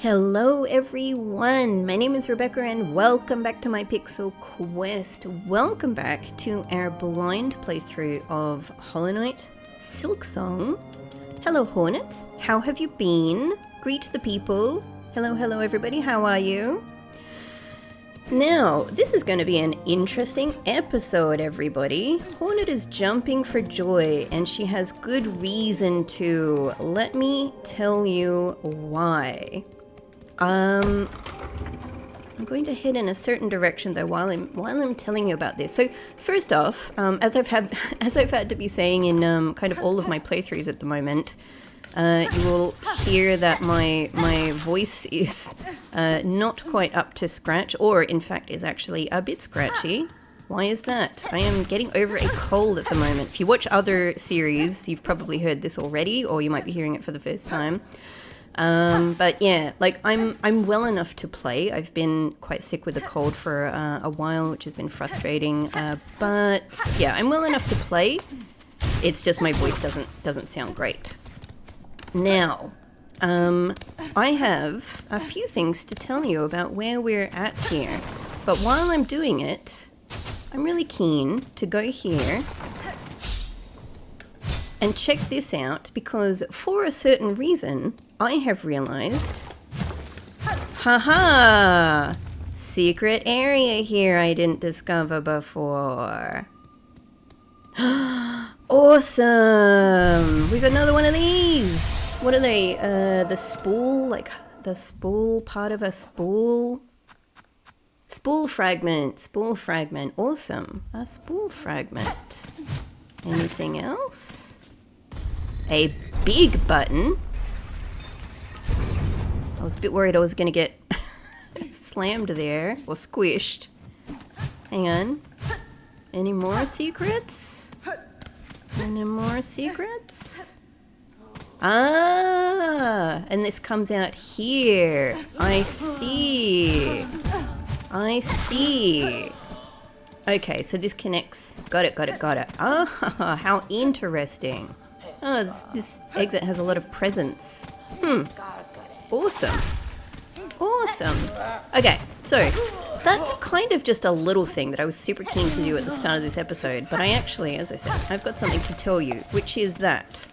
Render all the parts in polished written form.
Hello everyone, my name is Rebecca and welcome back to my Pixel Quest. Welcome back to our blind playthrough of Hollow Knight Silksong. Hello Hornet, how have you been? Greet the people. Hello everybody, how are you? Now, this is going to be an interesting episode, everybody. Hornet is jumping for joy, and she has good reason to. Let me tell you why. I'm going to head in a certain direction though while I'm telling you about this. So first off, as I've had to be saying in kind of all of my playthroughs at the moment, you will hear that my voice is not quite up to scratch, or in fact is actually a bit scratchy. Why is that? I am getting over a cold at the moment. If you watch other series, you've probably heard this already, or you might be hearing it for the first time. But yeah, like I'm well enough to play. I've been quite sick with a cold for a while, which has been frustrating. But yeah, I'm well enough to play. It's just my voice doesn't sound great. Now, I have a few things to tell you about where we're at here. But while I'm doing it, I'm really keen to go here and check this out, because for a certain reason, I have realized, haha, secret area here I didn't discover before. Awesome! We got another one of these. What are they? The spool, like the spool part of a spool. Spool fragment. Awesome. A spool fragment. Anything else? A big button. I was a bit worried I was going to get slammed there, or squished. Hang on. Any more secrets? Any more secrets? Ah, and this comes out here. I see. Okay, so this connects. Got it. Ah, how interesting. Oh, this exit has a lot of presents. Awesome. Okay, so that's kind of just a little thing that I was super keen to do at the start of this episode, but I actually, as I said, I've got something to tell you, which is that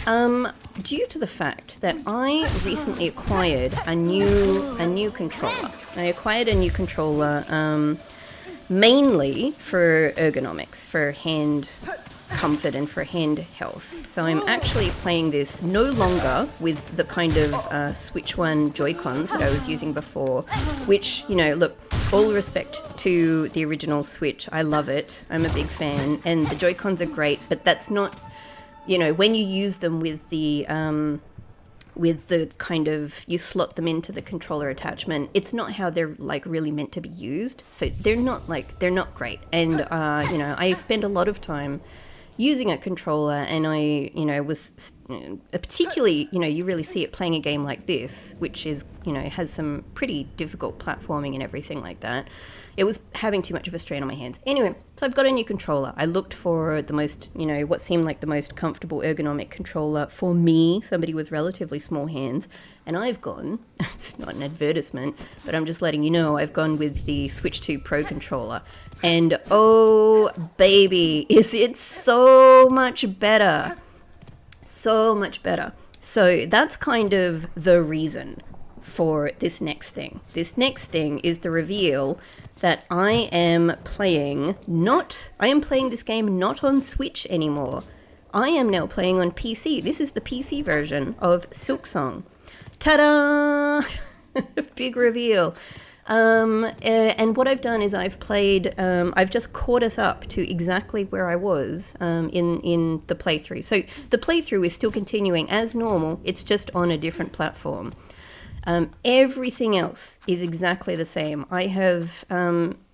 due to the fact that I recently acquired a new controller. I acquired a new controller mainly for ergonomics, for hand comfort and for hand health. So I'm actually playing this no longer with the kind of Switch 1 Joy-Cons that I was using before, which, you know, look, all respect to the original Switch. I love it. I'm a big fan, and the Joy-Cons are great, but that's not, you know, when you use them with the kind of, you slot them into the controller attachment, it's not how they're like really meant to be used. So they're not great. And, you know, I spend a lot of time using a controller, and I, you know, was particularly, you know, you really see it playing a game like this, which is, you know, has some pretty difficult platforming and everything like that. It was having too much of a strain on my hands. Anyway, so I've got a new controller. I looked for the most, you know, what seemed like the most comfortable ergonomic controller for me, somebody with relatively small hands, and I've gone, it's not an advertisement, but I'm just letting you know, I've gone with the Switch 2 Pro controller. And oh baby, is it so much better. So much better. So that's kind of the reason for this next thing. This next thing is the reveal that I am playing this game not on Switch anymore. I am now playing on PC. This is the PC version of Silksong. Ta-da! Big reveal. And what I've done is I've just caught us up to exactly where I was in the playthrough. So the playthrough is still continuing as normal, it's just on a different platform. Everything else is exactly the same. I have,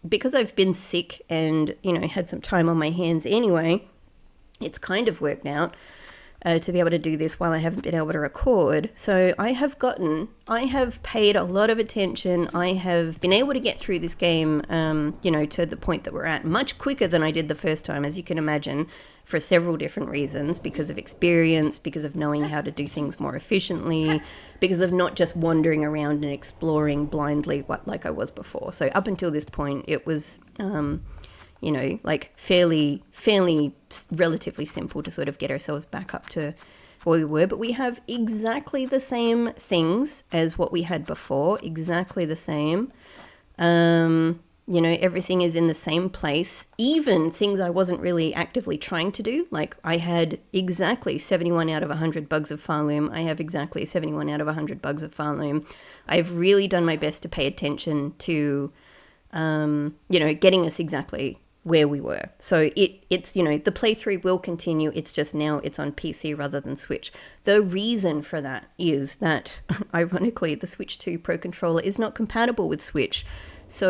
because I've been sick and, you know, had some time on my hands anyway, it's kind of worked out. to be able to do this while I haven't been able to record. So I have paid a lot of attention. I have been able to get through this game, to the point that we're at much quicker than I did the first time, as you can imagine, for several different reasons, because of experience, because of knowing how to do things more efficiently, because of not just wandering around and exploring blindly like I was before. So up until this point, it was, fairly relatively simple to sort of get ourselves back up to where we were. But we have exactly the same things as what we had before, exactly the same. Everything is in the same place, even things I wasn't really actively trying to do. Like I had exactly 71 out of 100 bugs of Farloom. I have exactly 71 out of 100 bugs of Farloom. I've really done my best to pay attention to, getting us exactly where we were. So it's the playthrough will continue. It's just now it's on PC rather than Switch. The reason for that is that, ironically, the Switch 2 Pro Controller is not compatible with Switch. So,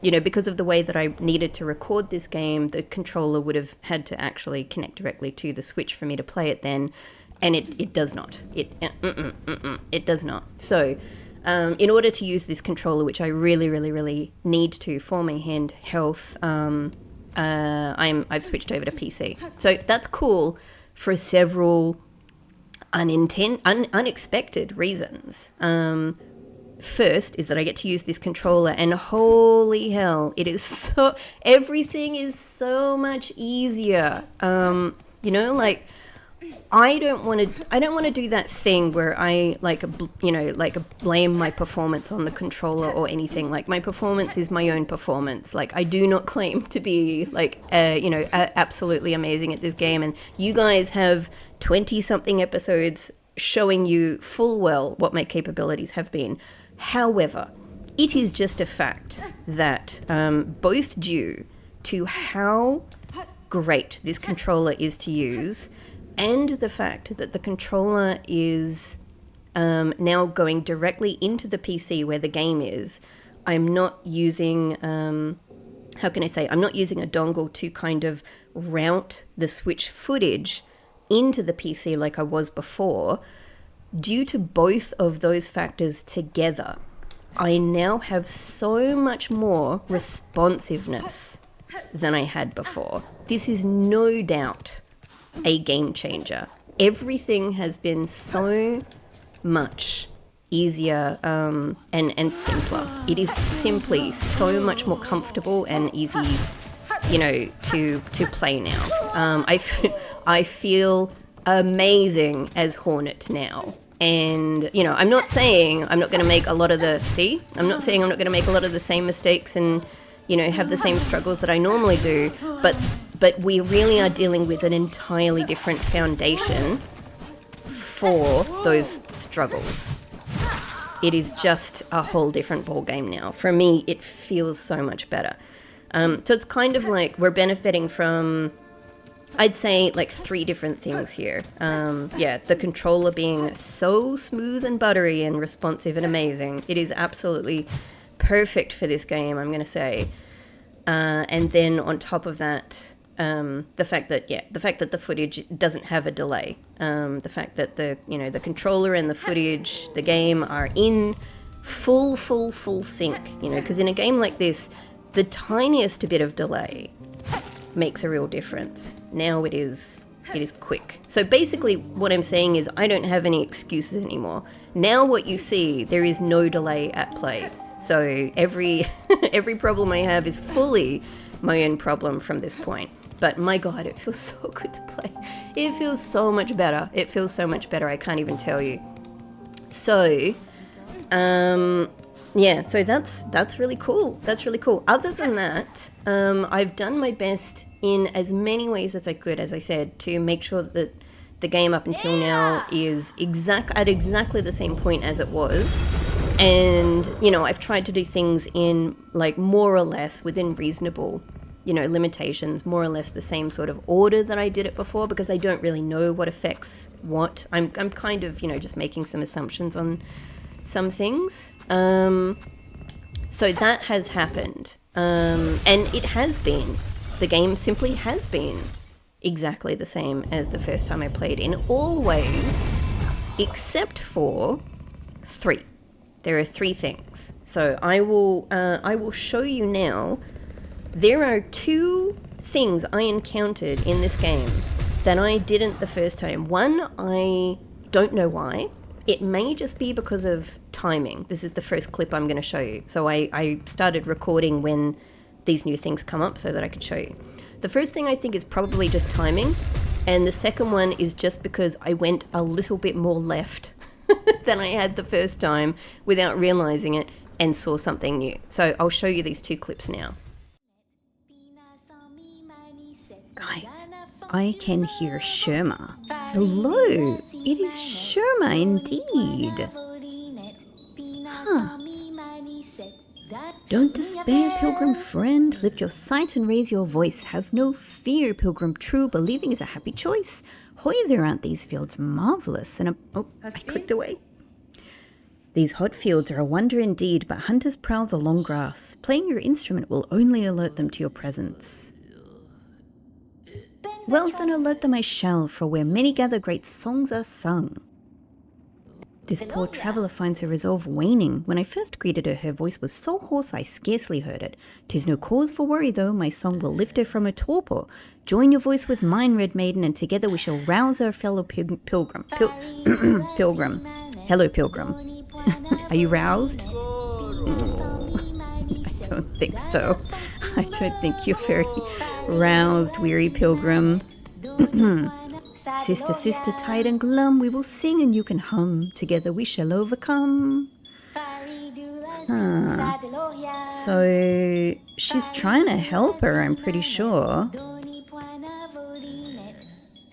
because of the way that I needed to record this game, the controller would have had to actually connect directly to the Switch for me to play it then. And it does not. It does not. So, in order to use this controller, which I really, really, really need to for my hand health, I've switched over to PC. So that's cool for several unexpected reasons. First is that I get to use this controller, and holy hell, everything is so much easier. I don't want to do that thing where I blame my performance on the controller or anything. Like, my performance is my own performance. Like, I do not claim to be absolutely amazing at this game, and you guys have 20 something episodes showing you full well what my capabilities have been. However, it is just a fact that both due to how great this controller is to use, and the fact that the controller is now going directly into the PC where the game is, I'm not using, I'm not using a dongle to kind of route the Switch footage into the PC like I was before. Due to both of those factors together, I now have so much more responsiveness than I had before. This is no doubt a game changer. Everything has been so much easier and simpler. It is simply so much more comfortable and easy, to play now. I feel amazing as Hornet now. And, I'm not saying I'm not going to make a lot of the same mistakes and, have the same struggles that I normally do, but we really are dealing with an entirely different foundation for those struggles. It is just a whole different ballgame now. For me, it feels so much better. So it's kind of like we're benefiting from, I'd say, like 3 different things here. The controller being so smooth and buttery and responsive and amazing. It is absolutely perfect for this game, I'm going to say. And then on top of that, the fact that the footage doesn't have a delay. The fact that the controller and the footage, the game are in full sync. Because in a game like this, the tiniest bit of delay makes a real difference. Now it is quick. So basically what I'm saying is I don't have any excuses anymore. Now what you see, there is no delay at play. So every problem I have is fully my own problem from this point. But my God, it feels so good to play. It feels so much better. I can't even tell you. So, so that's really cool. Other than that, I've done my best in as many ways as I could, as I said, to make sure that the game up until now is at exactly the same point as it was. And, I've tried to do things in, like, more or less within reasonable, limitations, more or less the same sort of order that I did it before, because I don't really know what affects what. I'm kind of, just making some assumptions on some things. So that has happened. And it has been. The game simply has been exactly the same as the first time I played in all ways, except for 3. There are 3 things. So I will show you now. There are 2 things I encountered in this game that I didn't the first time. One, I don't know why. It may just be because of timing. This is the first clip I'm going to show you. So I started recording when these new things come up so that I could show you. The first thing I think is probably just timing. And the second one is just because I went a little bit more left than I had the first time without realizing it and saw something new. So I'll show you these 2 clips now. Guys, I can hear Sherma. Hello, it is Sherma indeed. Huh. Don't despair, pilgrim friend. Lift your sight and raise your voice. Have no fear, pilgrim true. Believing is a happy choice. Hoy, there aren't these fields marvelous? And I clicked away. These hot fields are a wonder indeed, but hunters prowl the long grass. Playing your instrument will only alert them to your presence. Well, then alert them I shall, for where many gather great songs are sung. This poor traveller finds her resolve waning. When I first greeted her, her voice was so hoarse I scarcely heard it. 'Tis no cause for worry, though, my song will lift her from her torpor. Join your voice with mine, red maiden, and together we shall rouse our fellow pilgrim. Pilgrim. Hello, pilgrim. Are you roused? I don't think so. I don't think you're very roused, weary pilgrim. Sister, sister, tight and glum, we will sing and you can hum. Together we shall overcome. So she's trying to help her, I'm pretty sure.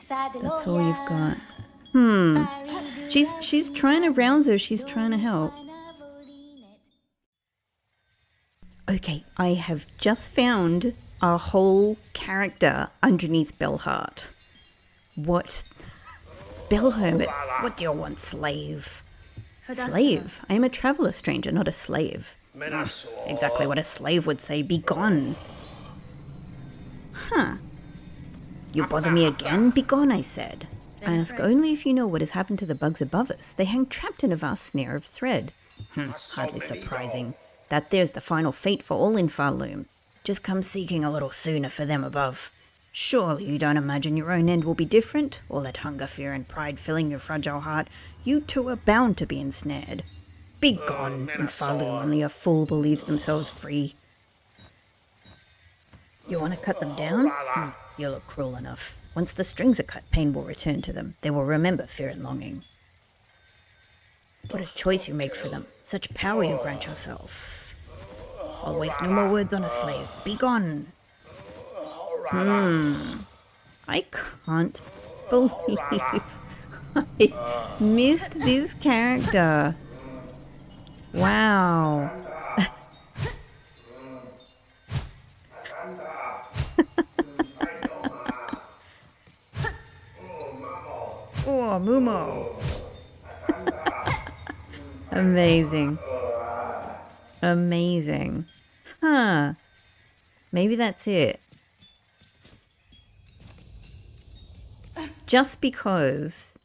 That's all you've got. She's trying to rouse her, she's trying to help. Okay, I have just found a whole character underneath Bellheart. What? Bell Hermit, what do you want, slave? Slave? I am a traveller, stranger, not a slave. Exactly what a slave would say, be gone. Huh. You bother me again? Be gone, I said. I ask only if you know what has happened to the bugs above us. They hang trapped in a vast snare of thread. Hardly surprising. That there's the final fate for all in Farloom. Just come seeking a little sooner for them above. Surely you don't imagine your own end will be different? All that hunger, fear, and pride filling your fragile heart, you too are bound to be ensnared. Be gone, in Farloom only a fool believes themselves free. You want to cut them down? You look cruel enough. Once the strings are cut, pain will return to them. They will remember fear and longing. What a choice you make for them. Such power you grant yourself. I'll waste no more words on a slave. Be gone. I can't believe I missed this character. Wow. Oh, Mumo. Amazing. Amazing. Huh. Maybe that's it. Just because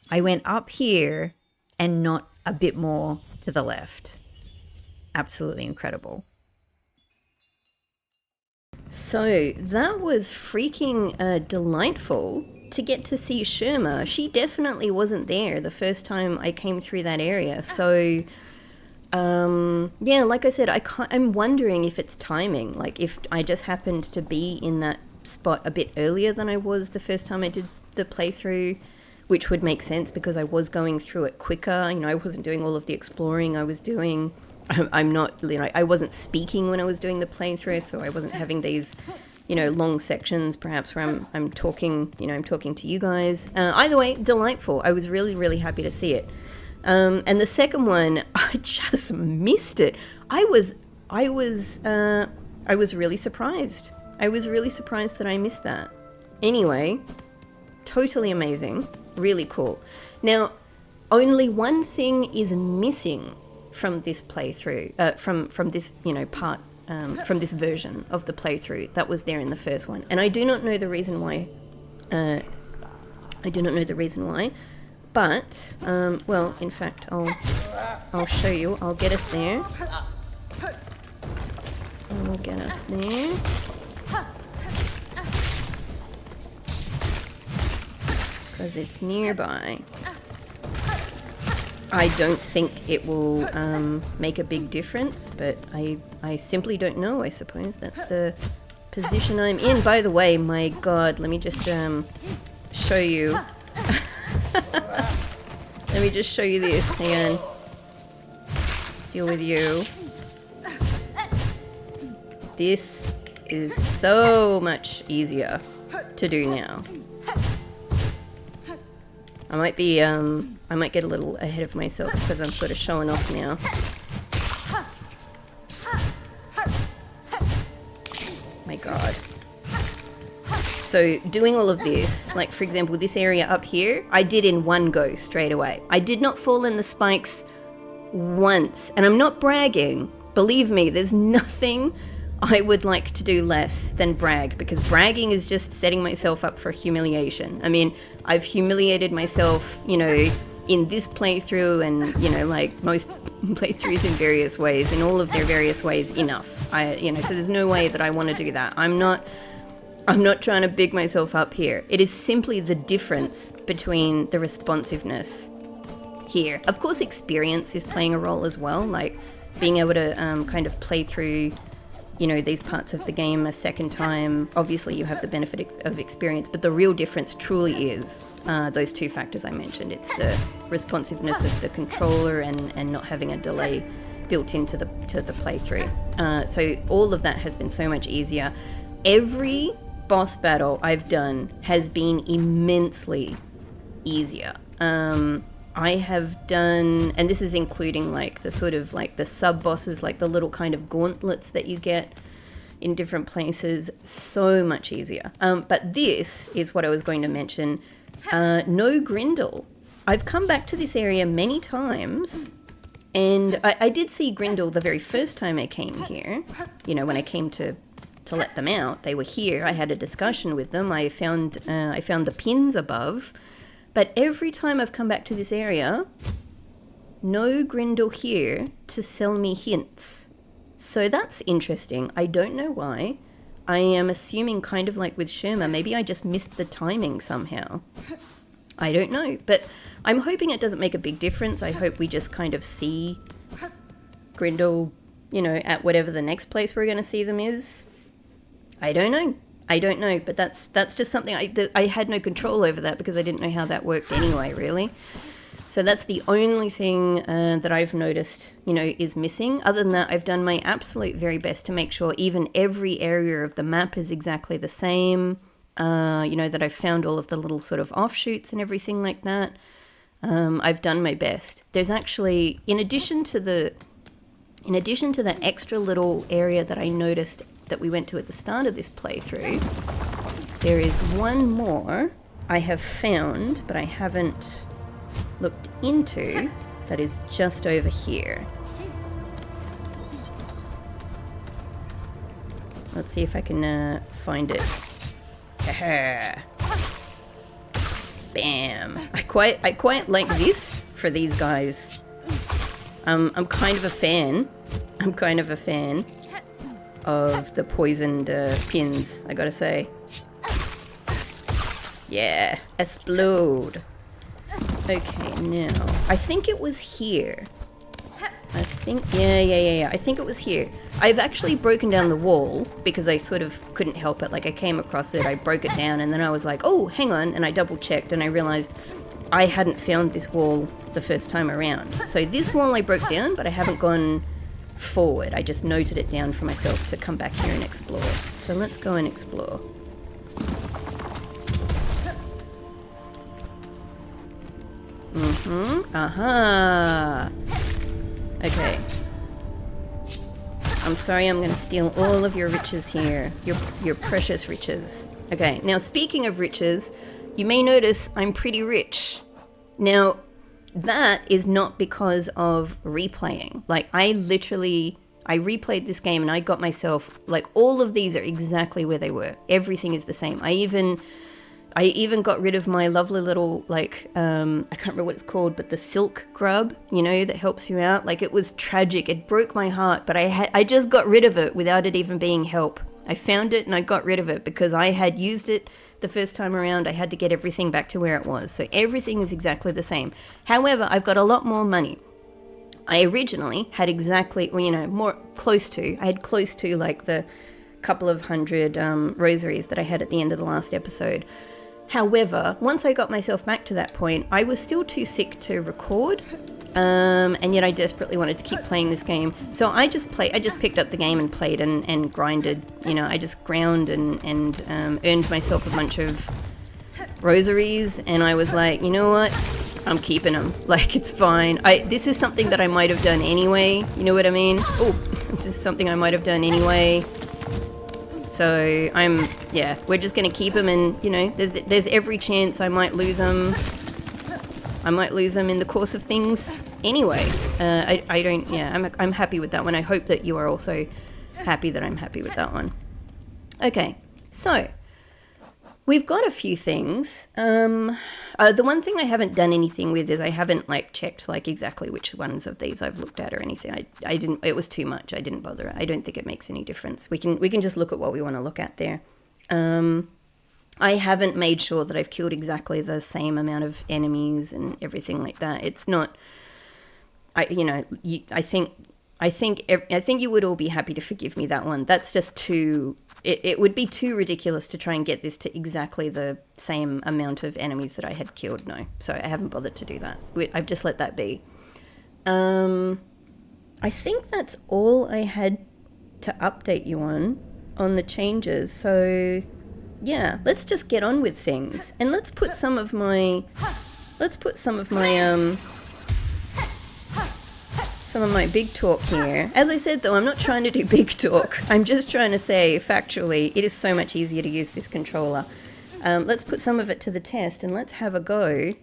I went up here and not a bit more to the left. Absolutely incredible. So that was freaking delightful to get to see Sherma. She definitely wasn't there the first time I came through that area. So, yeah, like I said, I'm wondering if it's timing. Like if I just happened to be in that spot a bit earlier than I was the first time I did the playthrough, which would make sense because I was going through it quicker. You know, I wasn't doing all of the exploring I was doing. I'm not, you know, I wasn't speaking when I was doing the playthrough, so I wasn't having these, you know, long sections perhaps where I'm talking, you know, I'm talking to you guys. Either way, delightful. I was really, really happy to see it. And the second one, I just missed it. I was really surprised. I was really surprised that I missed that. Anyway, totally amazing. Really cool. Now, only one thing is missing from this playthrough, from this, you know, part, from this version of the playthrough that was there in the first one. And I do not know the reason why I do not know the reason why, but, well, in fact, I'll show you. I'll get us there. I'll get us there. Because it's nearby. I don't think it will make a big difference, but I simply don't know, I suppose. That's the position I'm in. By the way, my god, let me just show you. Let me just show you this. Hang on. Let's deal with you. This is so much easier to do now. I might get a little ahead of myself because I'm sort of showing off now. My god. So doing all of this, like for example this area up here, I did in one go straight away. I did not fall in the spikes once, and I'm not bragging. Believe me, there's nothing I would like to do less than brag, because bragging is just setting myself up for humiliation. I mean, I've humiliated myself, you know, in this playthrough and, you know, like most playthroughs in various ways, in all of their various ways enough. So there's no way that I want to do that. I'm not trying to big myself up here. It is simply the difference between the responsiveness here. Of course, experience is playing a role as well, like being able to kind of play through, you know, these parts of the game a second time. Obviously you have the benefit of experience, but the real difference truly is those two factors I mentioned. It's the responsiveness of the controller and not having a delay built into the playthrough. So all of that has been so much easier. Every boss battle I've done has been immensely easier. I have done, and this is including like the sort of like the sub bosses, like the little kind of gauntlets that you get in different places, so much easier. But this is what I was going to mention. No Grindel. I've come back to this area many times, and I did see Grindel the very first time I came here. You know, when I came to let them out, they were here. I had a discussion with them. I found the pins above. But every time I've come back to this area, no Grindel here to sell me hints. So that's interesting. I don't know why. I am assuming, kind of like with Sherma, maybe I just missed the timing somehow. I don't know. But I'm hoping it doesn't make a big difference. I hope we just kind of see Grindel, you know, at whatever the next place we're going to see them is. I don't know, but that's just something I had no control over that because I didn't know how that worked anyway, really. So that's the only thing that I've noticed, you know, is missing. Other than that, I've done my absolute very best to make sure even every area of the map is exactly the same. You know, that I've found all of the little sort of offshoots and everything like that. I've done my best. There's actually, in addition to that extra little area that I noticed that we went to at the start of this playthrough, there is one more I have found, but I haven't looked into, that is just over here. Let's see if I can find it. Bam! I quite like this for these guys. I'm kind of a fan. Of the poisoned pins, I gotta say. Yeah, explode. Okay, now, I think it was here. I think it was here. I've actually broken down the wall because I sort of couldn't help it. Like, I came across it, I broke it down, and then I was like, oh, hang on, and I double checked, and I realized I hadn't found this wall the first time around. So this wall I broke down, but I haven't gone forward. I just noted it down for myself to come back here and explore. So let's go and explore. Aha. Okay. I'm sorry, I'm going to steal all of your riches here. Your precious riches. Okay, now speaking of riches, you may notice I'm pretty rich. Now, that is not because of replaying. Like, I replayed this game and I got myself, like, all of these are exactly where they were. Everything is the same. I even I even got rid of my lovely little, like, I can't remember what it's called, but the silk grub, you know, that helps you out. Like, it was tragic. It broke my heart, but I just got rid of it without it even being help. I found it and I got rid of it because I had used it the first time around. I had to get everything back to where it was. So everything is exactly the same. However, I've got a lot more money. I originally had exactly, well, you know, I had close to like the couple of hundred rosaries that I had at the end of the last episode. However, once I got myself back to that point, I was still too sick to record, and yet I desperately wanted to keep playing this game. So I just picked up the game and played and grinded. You know, I just ground and earned myself a bunch of rosaries, and I was like, you know what? I'm keeping them. Like, it's fine. This is something that I might have done anyway. You know what I mean? Oh, this is something I might have done anyway. So we're just going to keep them, and, you know, there's every chance I might lose them. I might lose them in the course of things anyway. I'm happy with that one. I hope that you are also happy that I'm happy with that one. Okay, so we've got a few things. The one thing I haven't done anything with is I haven't like checked like exactly which ones of these I've looked at or anything. I didn't. It was too much. I didn't bother. I don't think it makes any difference. We can just look at what we want to look at there. I haven't made sure that I've killed exactly the same amount of enemies and everything like that. It's not. I think you would all be happy to forgive me that one. That's just too. It would be too ridiculous to try and get this to exactly the same amount of enemies that I had killed. No, so I haven't bothered to do that. I've just let that be. I think that's all I had to update you on the changes. So yeah, let's just get on with things, and let's put some of my big talk here. As I said, though, I'm not trying to do big talk. I'm just trying to say, factually, it is so much easier to use this controller. Let's put some of it to the test, and let's have a go.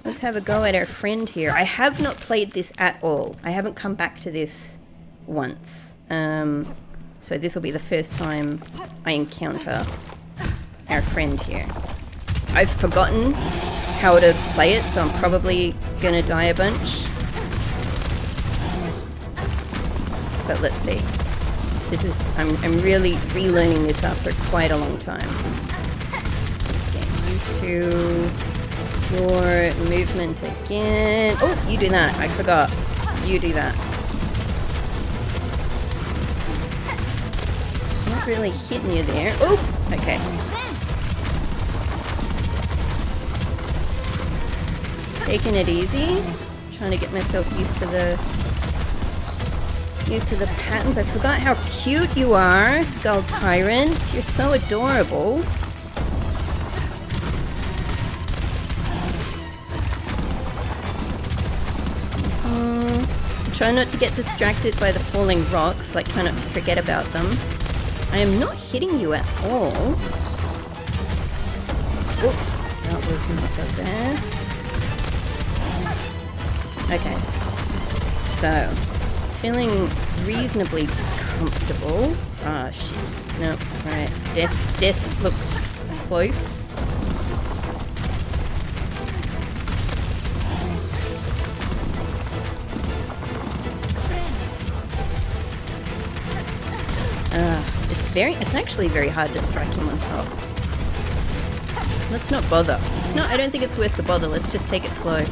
Let's have a go at our friend here. I have not played this at all. I haven't come back to this once. So this will be the first time I encounter our friend here. I've forgotten how to play it, so I'm probably going to die a bunch. But let's see. I'm really relearning this after quite a long time. Just getting used to your movement again. Oh, you do that. I forgot. You do that. Not really hitting you there. Oh, okay. Taking it easy. Trying to get myself used to the patterns. I forgot how cute you are, Skull Tyrant. You're so adorable. Try not to get distracted by the falling rocks, like try not to forget about them. I am not hitting you at all. Oh, that was not the best. Okay, so feeling reasonably comfortable. Ah, shit. No, alright. Death looks close. It's actually very hard to strike him on top. Let's not bother. I don't think it's worth the bother. Let's just take it slow.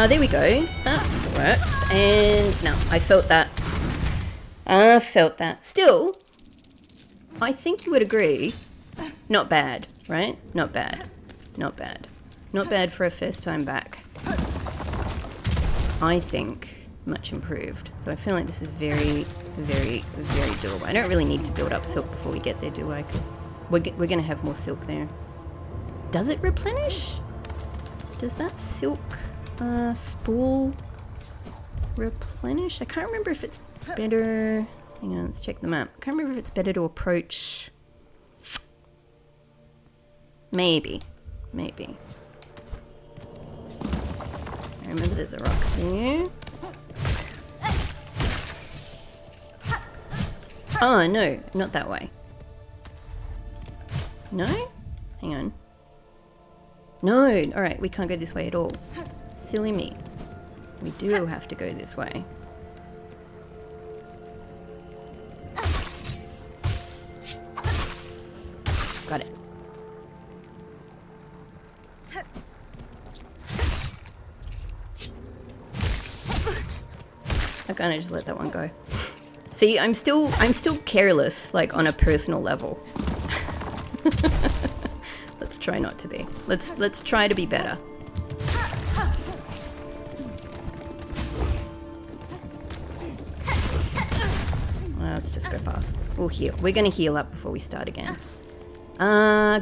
There we go. That worked. And no, I felt that. Still, I think you would agree, not bad, right? Not bad. Not bad for a first time back. I think much improved. So I feel like this is very, very, very doable. I don't really need to build up silk before we get there, do I? Because we're going to have more silk there. Does it replenish? Does that silk spool replenish? I can't remember if it's better. Hang on, let's check the map. I can't remember if it's better to approach. Maybe. I remember there's a rock there. Oh, no, not that way. No? Hang on. No, alright, we can't go this way at all. Silly me. We do have to go this way. Got it. I kind of just let that one go. See, I'm still careless, like on a personal level. Let's try not to be. Let's try to be better. Let's just go past. We'll heal. We're gonna heal up before we start again.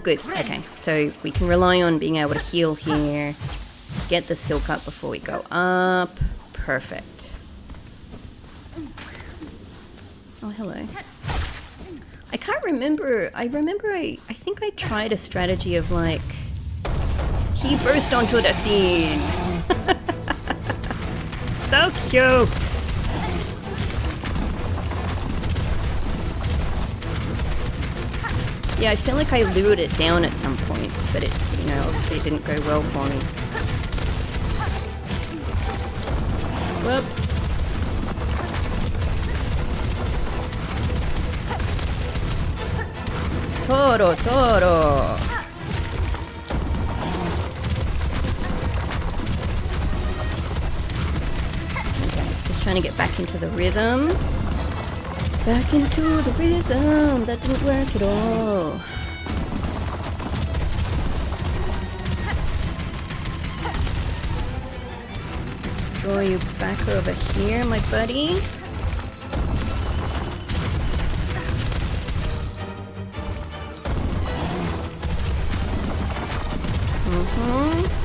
Good. Okay, so we can rely on being able to heal here. Get the silk up before we go up. Perfect. Oh, hello. I can't remember. I think I tried a strategy of like... He burst onto the scene. So cute. Yeah, I feel like I lured it down at some point, but it, you know, obviously it didn't go well for me. Whoops. Toro, toro. Okay, just trying to get back into the rhythm. Back into the rhythm. That didn't work at all. Let's draw you back over here, my buddy.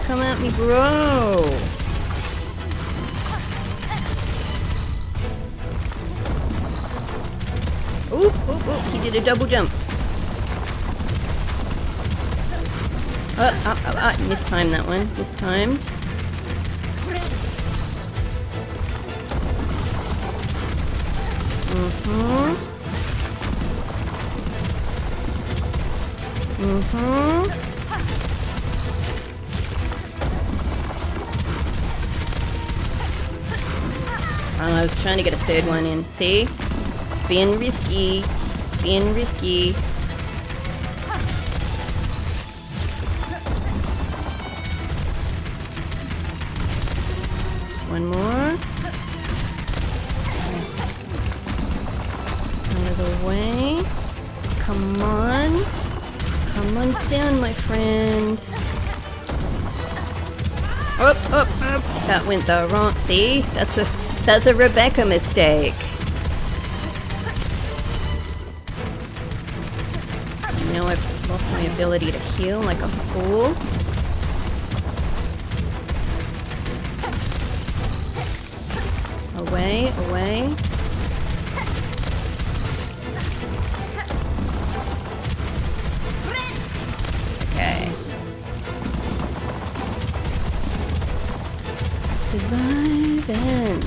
Come at me, bro. Oop, oop, oop. He did a double jump. Mistimed that one. Mistimed. I was trying to get a third one in. See? Being risky. Being risky. One more. Out of the way. Come on. Come on down, my friend. Up, up, up. That went the wrong... See? That's a Rebecca mistake. Now I've lost my ability to heal like a fool. Away, away. Okay. Surviving.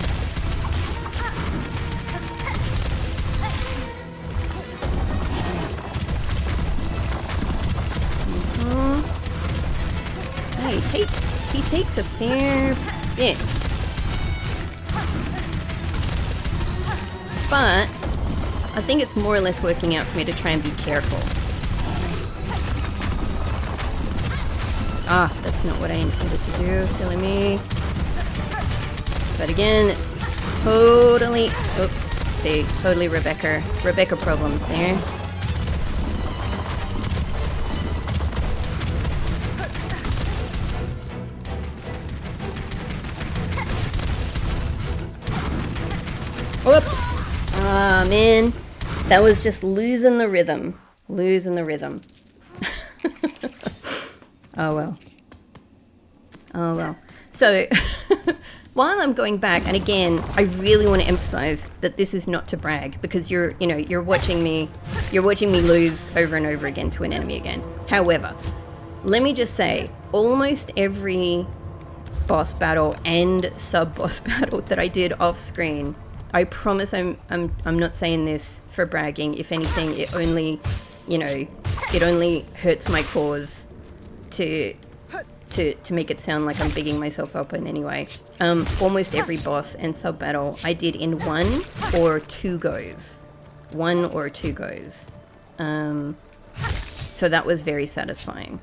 He takes a fair bit. But I think it's more or less working out for me to try and be careful. Ah, that's not what I intended to do, silly me. But again, it's totally, oops, see, totally Rebecca problems there. Whoops! Ah, man. That was just losing the rhythm. Losing the rhythm. Oh, well. Oh, well. So, while I'm going back, and again, I really want to emphasize that this is not to brag, because you're watching me lose over and over again to an enemy again. However, let me just say, almost every boss battle and sub-boss battle that I did off screen. I promise I'm not saying this for bragging. If anything, it only, you know, it only hurts my cause to make it sound like I'm bigging myself up in any way. Almost every boss and sub battle I did in 1 or 2 goes. 1 or 2 goes. So that was very satisfying.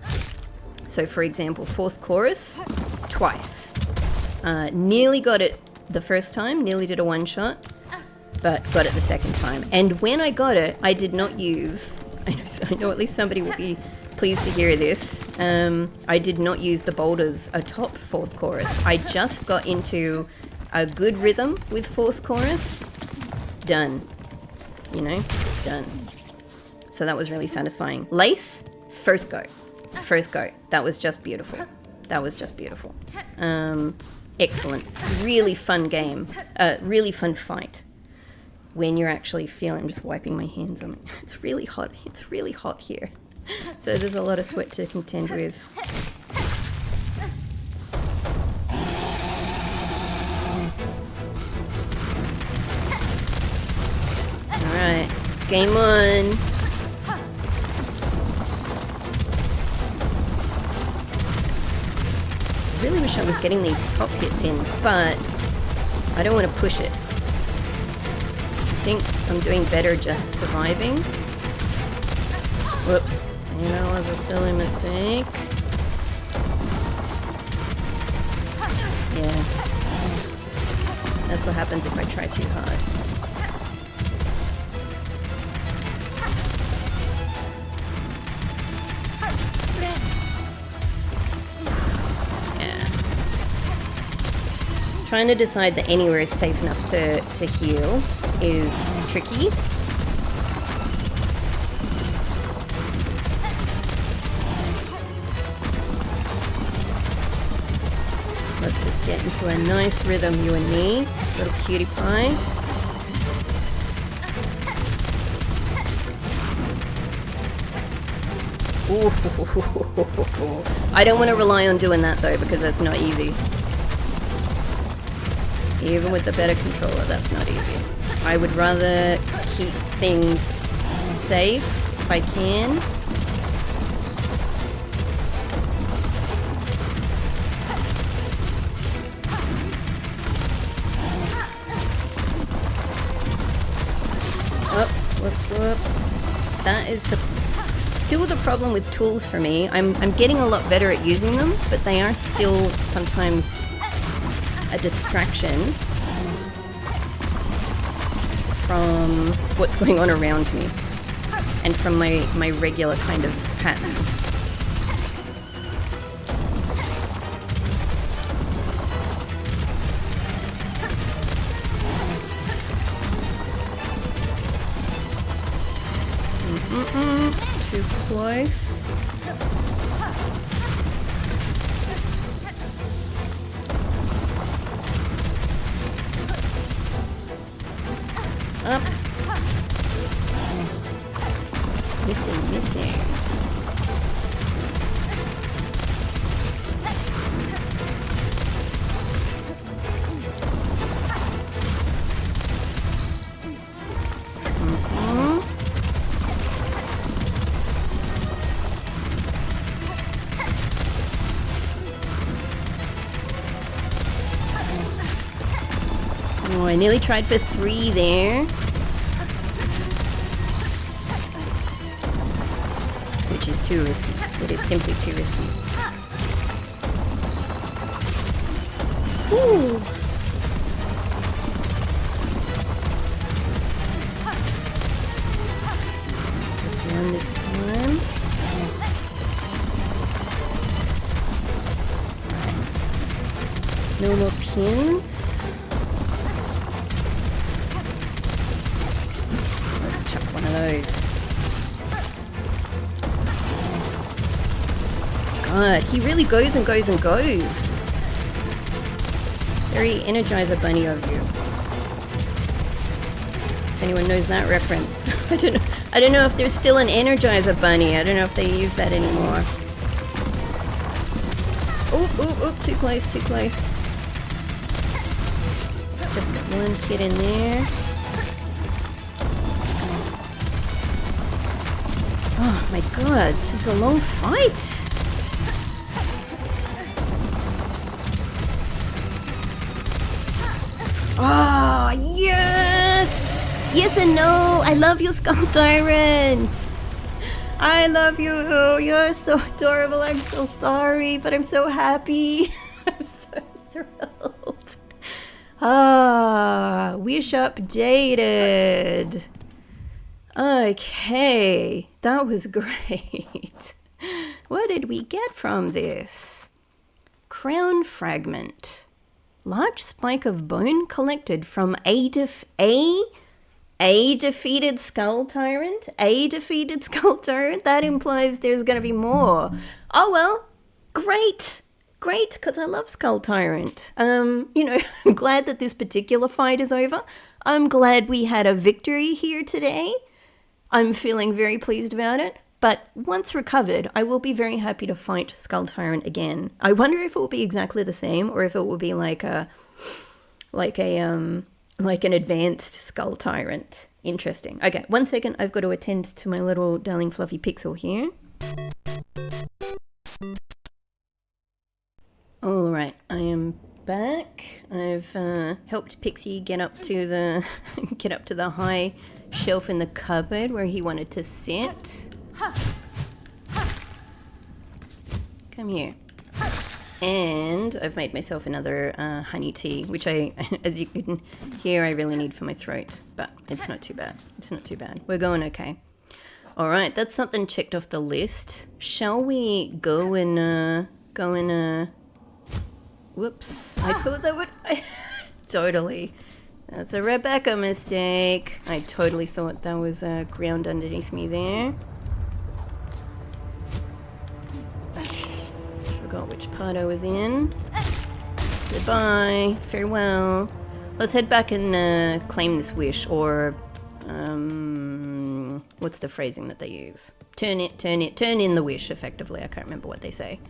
So for example, 4th chorus, twice. Nearly got it the first time, nearly did a one-shot, but got it the second time. And when I got it, I did not use, I know at least somebody will be pleased to hear this, I did not use the boulders atop 4th chorus. I just got into a good rhythm with 4th chorus, done. You know, done. So that was really satisfying. Lace, first go. That was just beautiful. Excellent. Really fun game. Really fun fight. When you're actually feeling, I'm just wiping my hands on it. It's really hot. It's really hot here. So there's a lot of sweat to contend with. Alright. Game on. I really wish I was getting these top hits in, but I don't want to push it. I think I'm doing better just surviving. Whoops, so that was a silly mistake. Yeah. That's what happens if I try too hard. Trying to decide that anywhere is safe enough to heal is tricky. Let's just get into a nice rhythm, you and me, little cutie pie. Ooh. I don't want to rely on doing that though, because that's not easy. Even with the better controller, that's not easy. I would rather keep things safe if I can. Whoops. That is still the problem with tools for me. I'm getting a lot better at using them, but they are still sometimes a distraction from what's going on around me and from my regular kind of patterns. Too close. Up. Missing. Oh, I nearly tried for 3 there. Which is too risky. It is simply too risky. Ooh. Just one this time. No more pins. Let's chuck one of those. God, he really goes and goes and goes. Very Energizer Bunny of you. If anyone knows that reference. I don't know if there's still an Energizer Bunny. I don't know if they use that anymore. Oh, too close, too close. Just got one hit in there. Oh my god, this is a long fight. Oh, yes! Yes and no! I love you, Skull Tyrant! I love you! You're so adorable, I'm so sorry, but I'm so happy. I'm so thrilled. Ah, wish updated. Okay, that was great. What did we get from this? Crown fragment. Large spike of bone collected from a defeated Skull Tyrant? A defeated Skull Tyrant? That implies there's going to be more. Oh well, great. Great, because I love Skull Tyrant. I'm glad that this particular fight is over. I'm glad we had a victory here today. I'm feeling very pleased about it. But once recovered, I will be very happy to fight Skull Tyrant again. I wonder if it will be exactly the same, or if it will be like an advanced Skull Tyrant. Interesting. Okay, 1 second. I've got to attend to my little darling fluffy pixel here. All right, I am back. I've helped Pixie get up to the high shelf in the cupboard where he wanted to sit. Come here. And I've made myself another honey tea, which as you can hear, I really need for my throat. But it's not too bad. It's not too bad. We're going okay. All right, that's something checked off the list. Shall we go and whoops. I thought that would... Totally. That's a Rebecca mistake. I totally thought that was ground underneath me there. Forgot which part I was in. Goodbye. Farewell. Let's head back and claim this wish, or... what's the phrasing that they use? Turn in the wish, effectively. I can't remember what they say.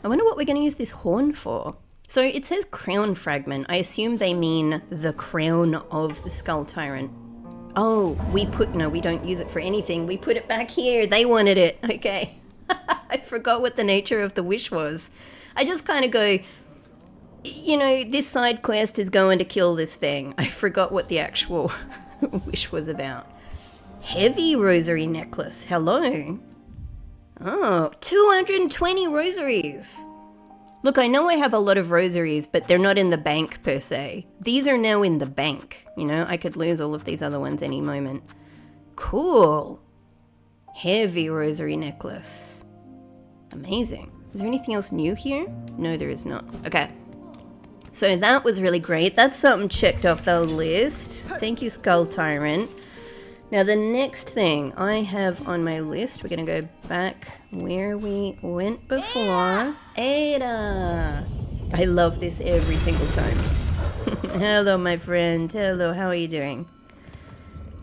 I wonder what we're going to use this horn for. So it says crown fragment. I assume they mean the crown of the Skull Tyrant. Oh, we don't use it for anything. We put it back here. They wanted it. Okay. I forgot what the nature of the wish was. I just kind of go, this side quest is going to kill this thing. I forgot what the actual wish was about. Heavy rosary necklace. Hello. Oh, 220 rosaries. Look, I know I have a lot of rosaries, but they're not in the bank per se. These are now in the bank. I could lose all of these other ones any moment. Cool. Heavy rosary necklace. Amazing. Is there anything else new here? No, there is not. Okay. So that was really great. That's something checked off the list. Thank you, Skull Tyrant. Now, the next thing I have on my list, we're going to go back where we went before. Ada! I love this every single time. Hello, my friend. Hello, how are you doing?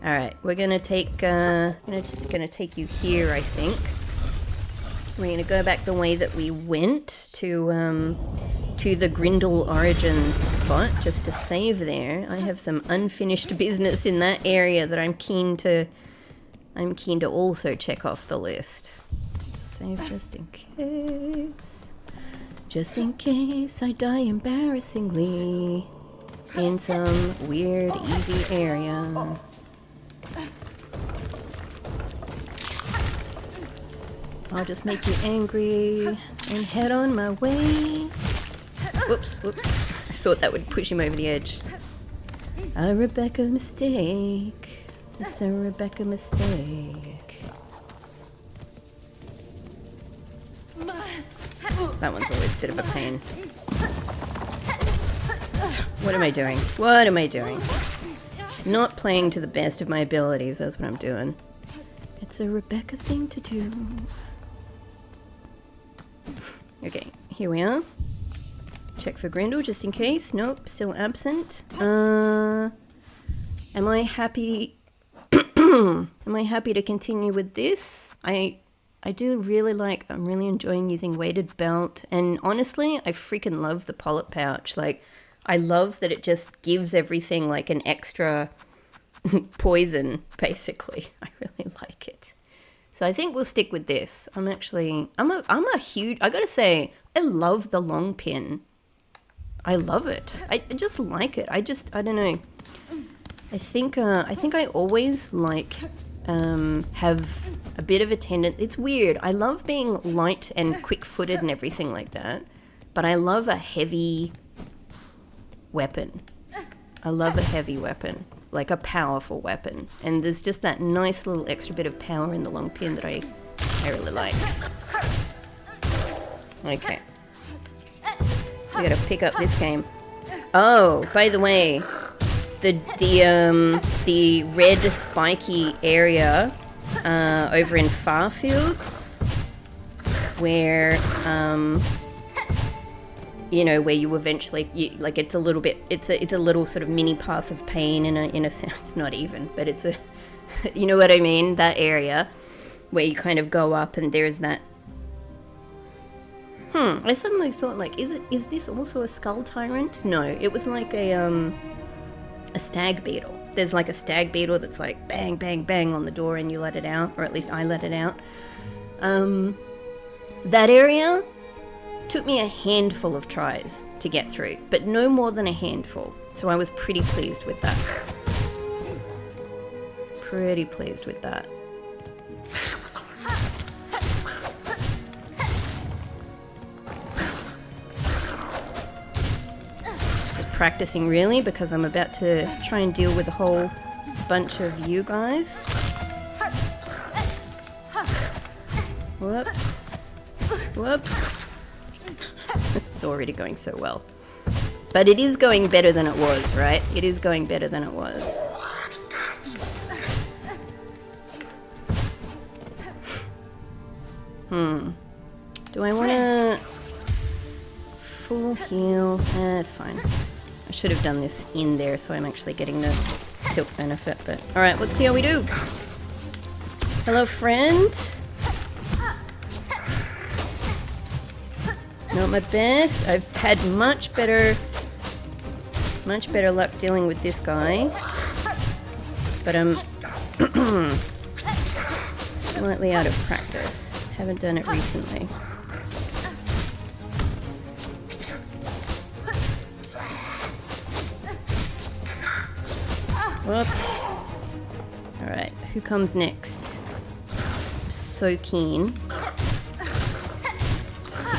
All right, we're going to take, just going to take you here, I think. We're going to go back the way that we went to the Grindle origin spot, just to save there. I have some unfinished business in that area that I'm keen to also check off the list. Save just in case. Just in case I die embarrassingly in some weird, easy area. I'll just make you angry and head on my way. Whoops. I thought that would push him over the edge. A Rebecca mistake. It's a Rebecca mistake. That one's always a bit of a pain. What am I doing? What am I doing? Not playing to the best of my abilities, that's what I'm doing. It's a Rebecca thing to do. Okay, here we are. Check for Grindle just in case. Nope, still absent. Am I happy? Am I happy to continue with this? I I do really like, I'm really enjoying using weighted belt. And honestly, I freaking love the polyp pouch. Like, I love that it just gives everything like an extra poison, basically. I really like it. So I think we'll stick with this. I'm a huge, I gotta say, I love the long pin. I love it. I just like it. I don't know. I think I always like have a bit of a tendency. It's weird. I love being light and quick-footed and everything like that, but I love a heavy weapon. I love a heavy weapon, like a powerful weapon. And there's just that nice little extra bit of power in the long pin that I really like. Okay. We gotta pick up this game. Oh, by the way, the red spiky area over in Farfields, where you know, where you eventually like it's a little bit, it's a little sort of mini path of pain in a sense, not even, but it's a you know what I mean, that area where you kind of go up and there's that. I suddenly thought, like, is this also a skull tyrant? No, it was like a stag beetle. There's like a stag beetle that's like bang, bang, bang on the door and you let it out, or at least I let it out. That area took me a handful of tries to get through, but no more than a handful. So I was pretty pleased with that. Pretty pleased with that. Practicing really, because I'm about to try and deal with a whole bunch of you guys. Whoops. Whoops. It's already going so well. But it is going better than it was, right? It is going better than it was. Do I want to full heal? It's fine. I should have done this in there so I'm actually getting the silk benefit, but alright, let's see how we do. Hello, friend. Not my best. I've had much better luck dealing with this guy, but I'm slightly out of practice. Haven't done it recently. Whoops. Alright, who comes next? I'm so keen to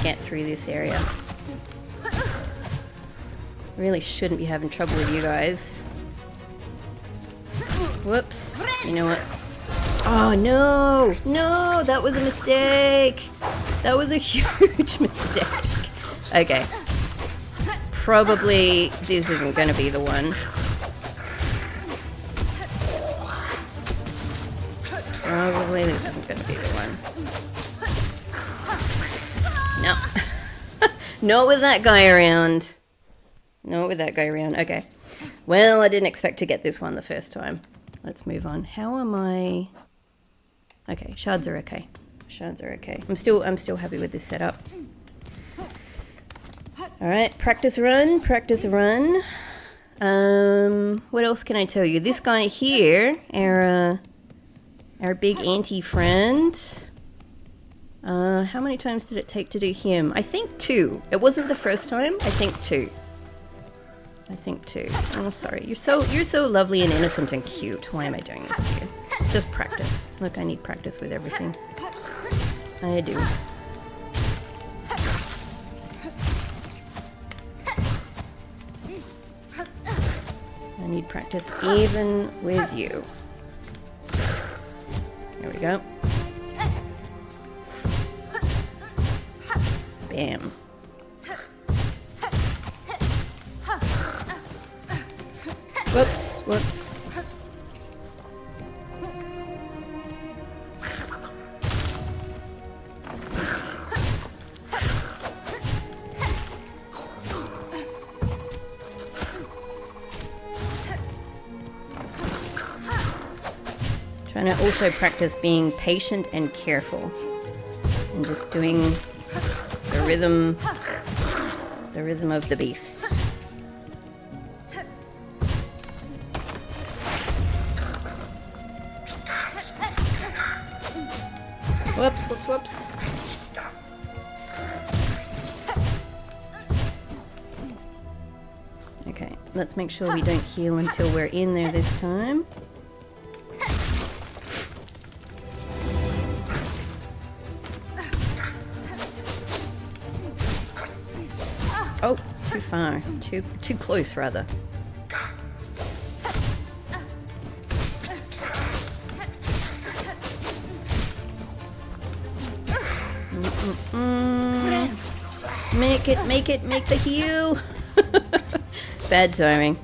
get through this area. Really shouldn't be having trouble with you guys. Whoops. You know what? Oh no! No! That was a mistake! That was a huge mistake. Okay. Probably this isn't gonna be the one. Probably this isn't going to be the one. No. Not with that guy around. Not with that guy around. Okay. Well, I didn't expect to get this one the first time. Let's move on. How am I? Okay, shards are okay. Shards are okay. I'm still happy with this setup. All right, practice run, practice run. What else can I tell you? This guy here, our big anti-friend. How many times did it take to do him? I think 2. It wasn't the first time. I think 2. I think 2. Oh, sorry. You're so lovely and innocent and cute. Why am I doing this to you? Just practice. Look, I need practice with everything. I do. I need practice even with you. There we go. Bam. Whoops, whoops. Trying to also practice being patient and careful. and just doing the rhythm of the beast. Whoops, whoops, whoops. Okay, let's make sure we don't heal until we're in there this time. Oh, too far. Too close, rather. Make the heal. Bad timing.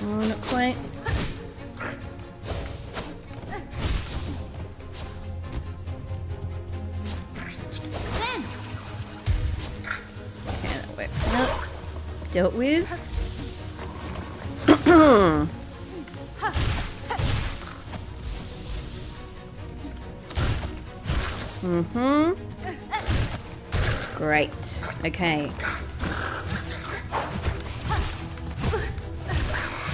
Oh, not quite. Dealt with. Great. Okay.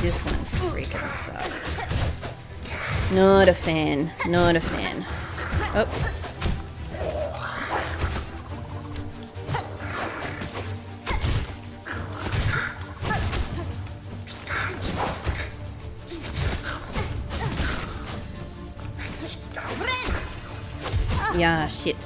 This one freaking sucks. Not a fan. Not a fan. Oh. Yeah, shit.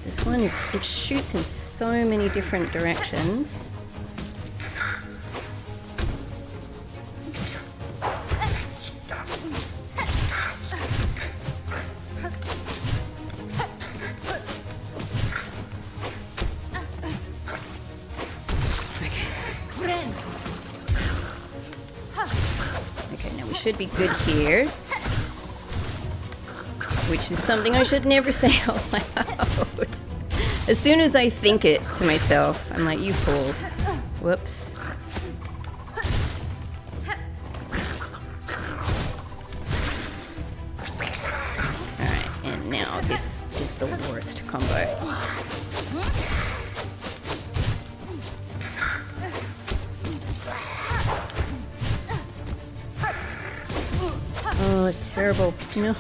This one it shoots in so many different directions. Should be good here, which is something I should never say out loud. As soon as I think it to myself, I'm like, you fool. Whoops. Alright, and now this is the worst combo. Oh, terrible. No.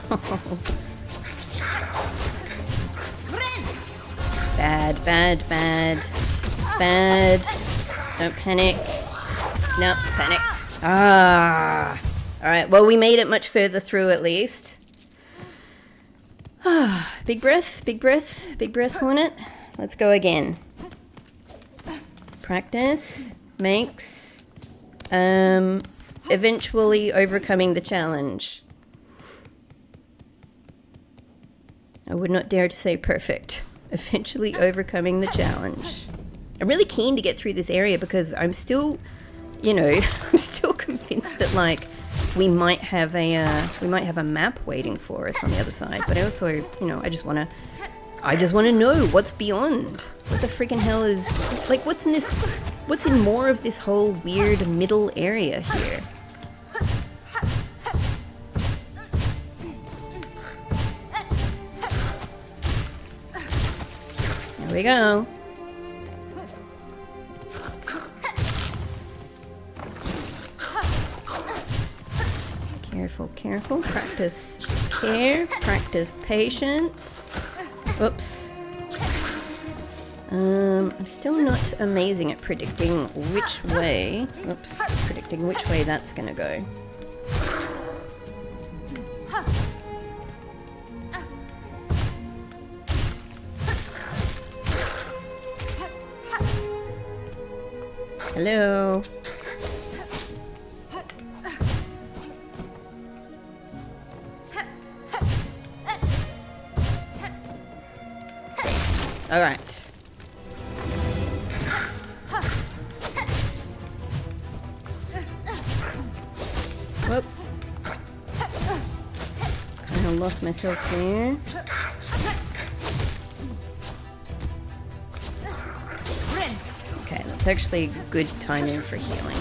Bad. Don't panic. No, panicked. Ah. Alright, well, we made it much further through at least. Big breath, Hornet. Let's go again. Practice makes eventually overcoming the challenge. I would not dare to say perfect. Eventually overcoming the challenge. I'm really keen to get through this area because I'm still, I'm still convinced that like we might have a map waiting for us on the other side. But I also, I just want to know what's beyond. What the freaking hell is like? What's in more of this whole weird middle area here? There we go. Careful. Practice care. Practice patience. Oops. I'm still not amazing at predicting which way. Oops. Predicting which way that's gonna go. Hello. Alright. Whoop. Kind of lost myself there. Okay, that's actually good timing for healing.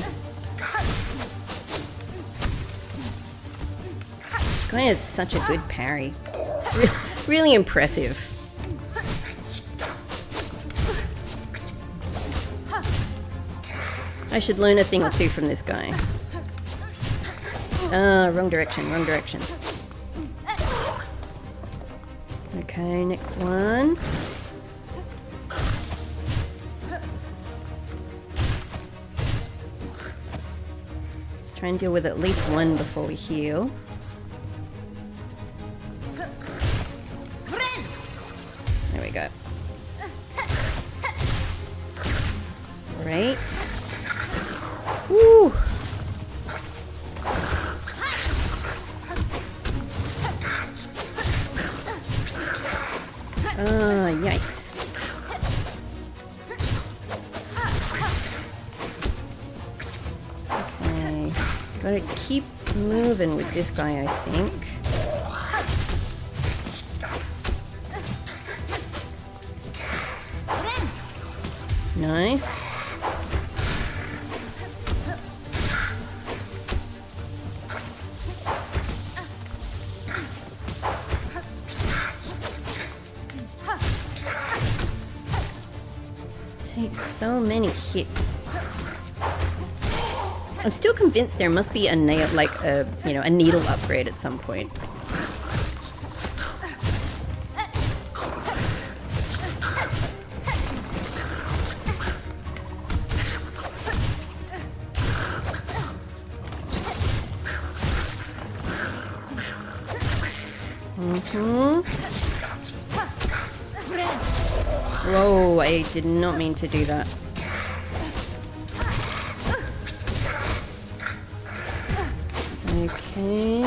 This guy has such a good parry. Really impressive. I should learn a thing or two from this guy. Wrong direction, wrong direction. Okay, next one. Let's try and deal with at least one before we heal. There we go. Great. Woo! Yikes. Okay. Gotta keep moving with this guy, I think. Nice. Takes so many hits. I'm still convinced there must be a nail, like a, you know, a needle upgrade at some point. Whoa, I did not mean to do that. Okay.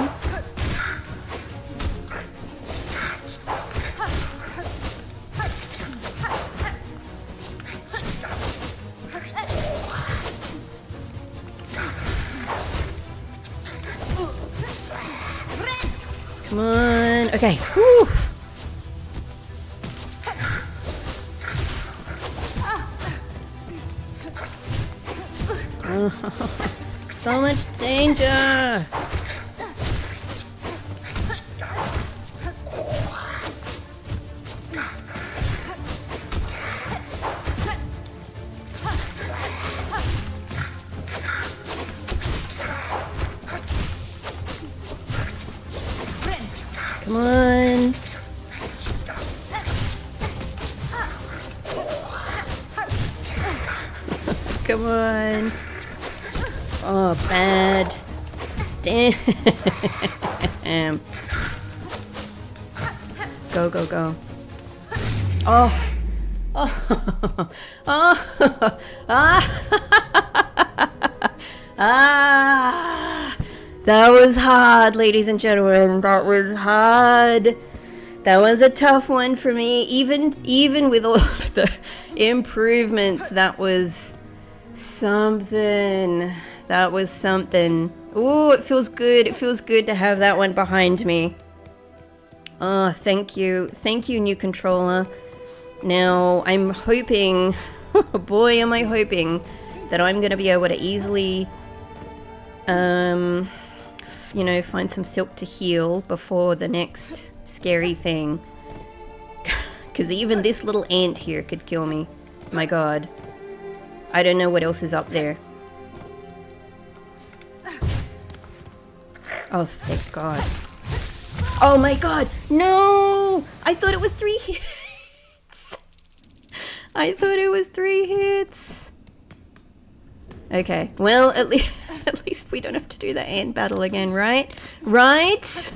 Come on. Okay. Whew. So much danger! Come on! Come on! Oh, bad. Damn. Go, go, go. Oh. Oh. Oh. Ah. That was hard, ladies and gentlemen. That was hard. That was a tough one for me. Even with all of the improvements, that was something. That was something. Ooh, it feels good. It feels good to have that one behind me. Oh, thank you. Thank you, new controller. Now, I'm hoping, oh boy, am I hoping that I'm going to be able to easily, you know, find some silk to heal before the next scary thing. Because even this little ant here could kill me. My god. I don't know what else is up there. Oh, thank God. Oh my god, no! I thought it was 3 hits. I thought it was 3 hits. Okay, well, at least we don't have to do the ant battle again, right? Right?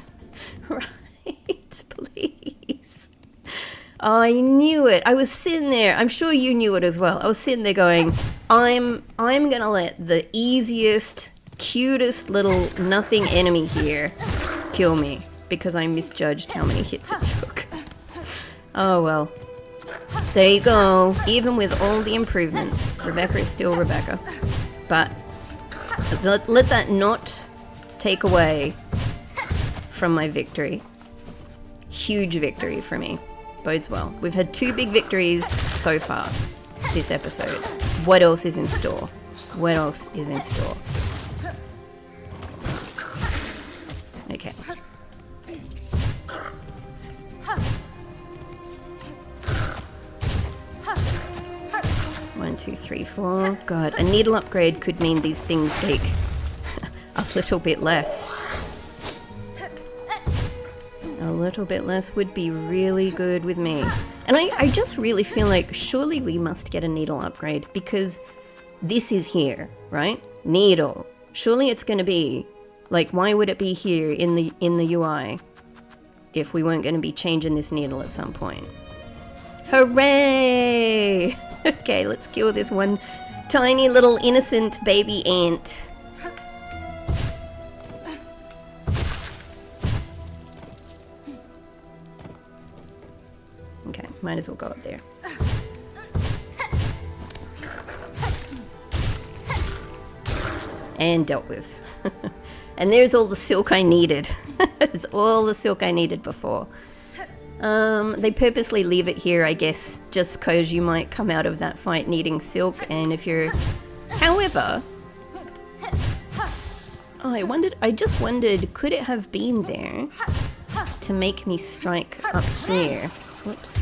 Right, please. Oh, I knew it. I was sitting there. I'm sure you knew it as well. I was sitting there going, I'm gonna let the easiest, cutest little nothing enemy here kill me because I misjudged how many hits it took. Oh well. There you go. Even with all the improvements, Rebecca is still Rebecca. But let that not take away from my victory. Huge victory for me. Bodes well. We've had 2 big victories so far this episode. What else is in store? What else is in store? Okay. One, two, three, four. God, a needle upgrade could mean these things take a little bit less. A little bit less would be really good with me. And I just really feel like surely we must get a needle upgrade because this is here, right? Needle. Surely it's going to be like, why would it be here in the UI if we weren't going to be changing this needle at some point? Hooray! Okay, let's kill this one tiny little innocent baby ant. Okay, might as well go up there. And dealt with. And there's all the silk I needed. It's all the silk I needed before. They purposely leave it here, I guess, just because you might come out of that fight needing silk, and if you're... However... Oh, I just wondered, could it have been there to make me strike up here? Whoops.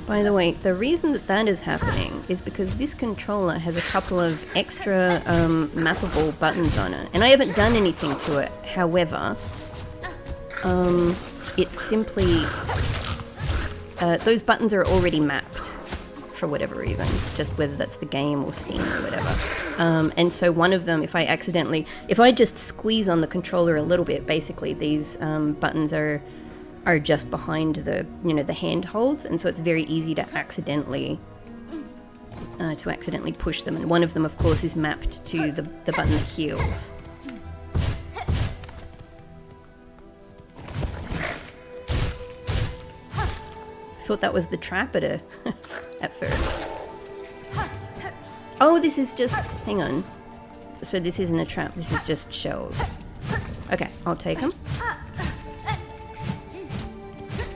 By the way, the reason that is happening is because this controller has a couple of extra mappable buttons on it. And I haven't done anything to it. However, it's simply... those buttons are already mapped for whatever reason. Just whether that's the game or Steam or whatever. And so one of them, if I just squeeze on the controller a little bit, basically these buttons are just behind the, the handholds, and so it's very easy to accidentally push them. And one of them, of course, is mapped to the button that heals. I thought that was the trap at first. Oh, this is just... Hang on. So this isn't a trap, this is just shells. Okay, I'll take them.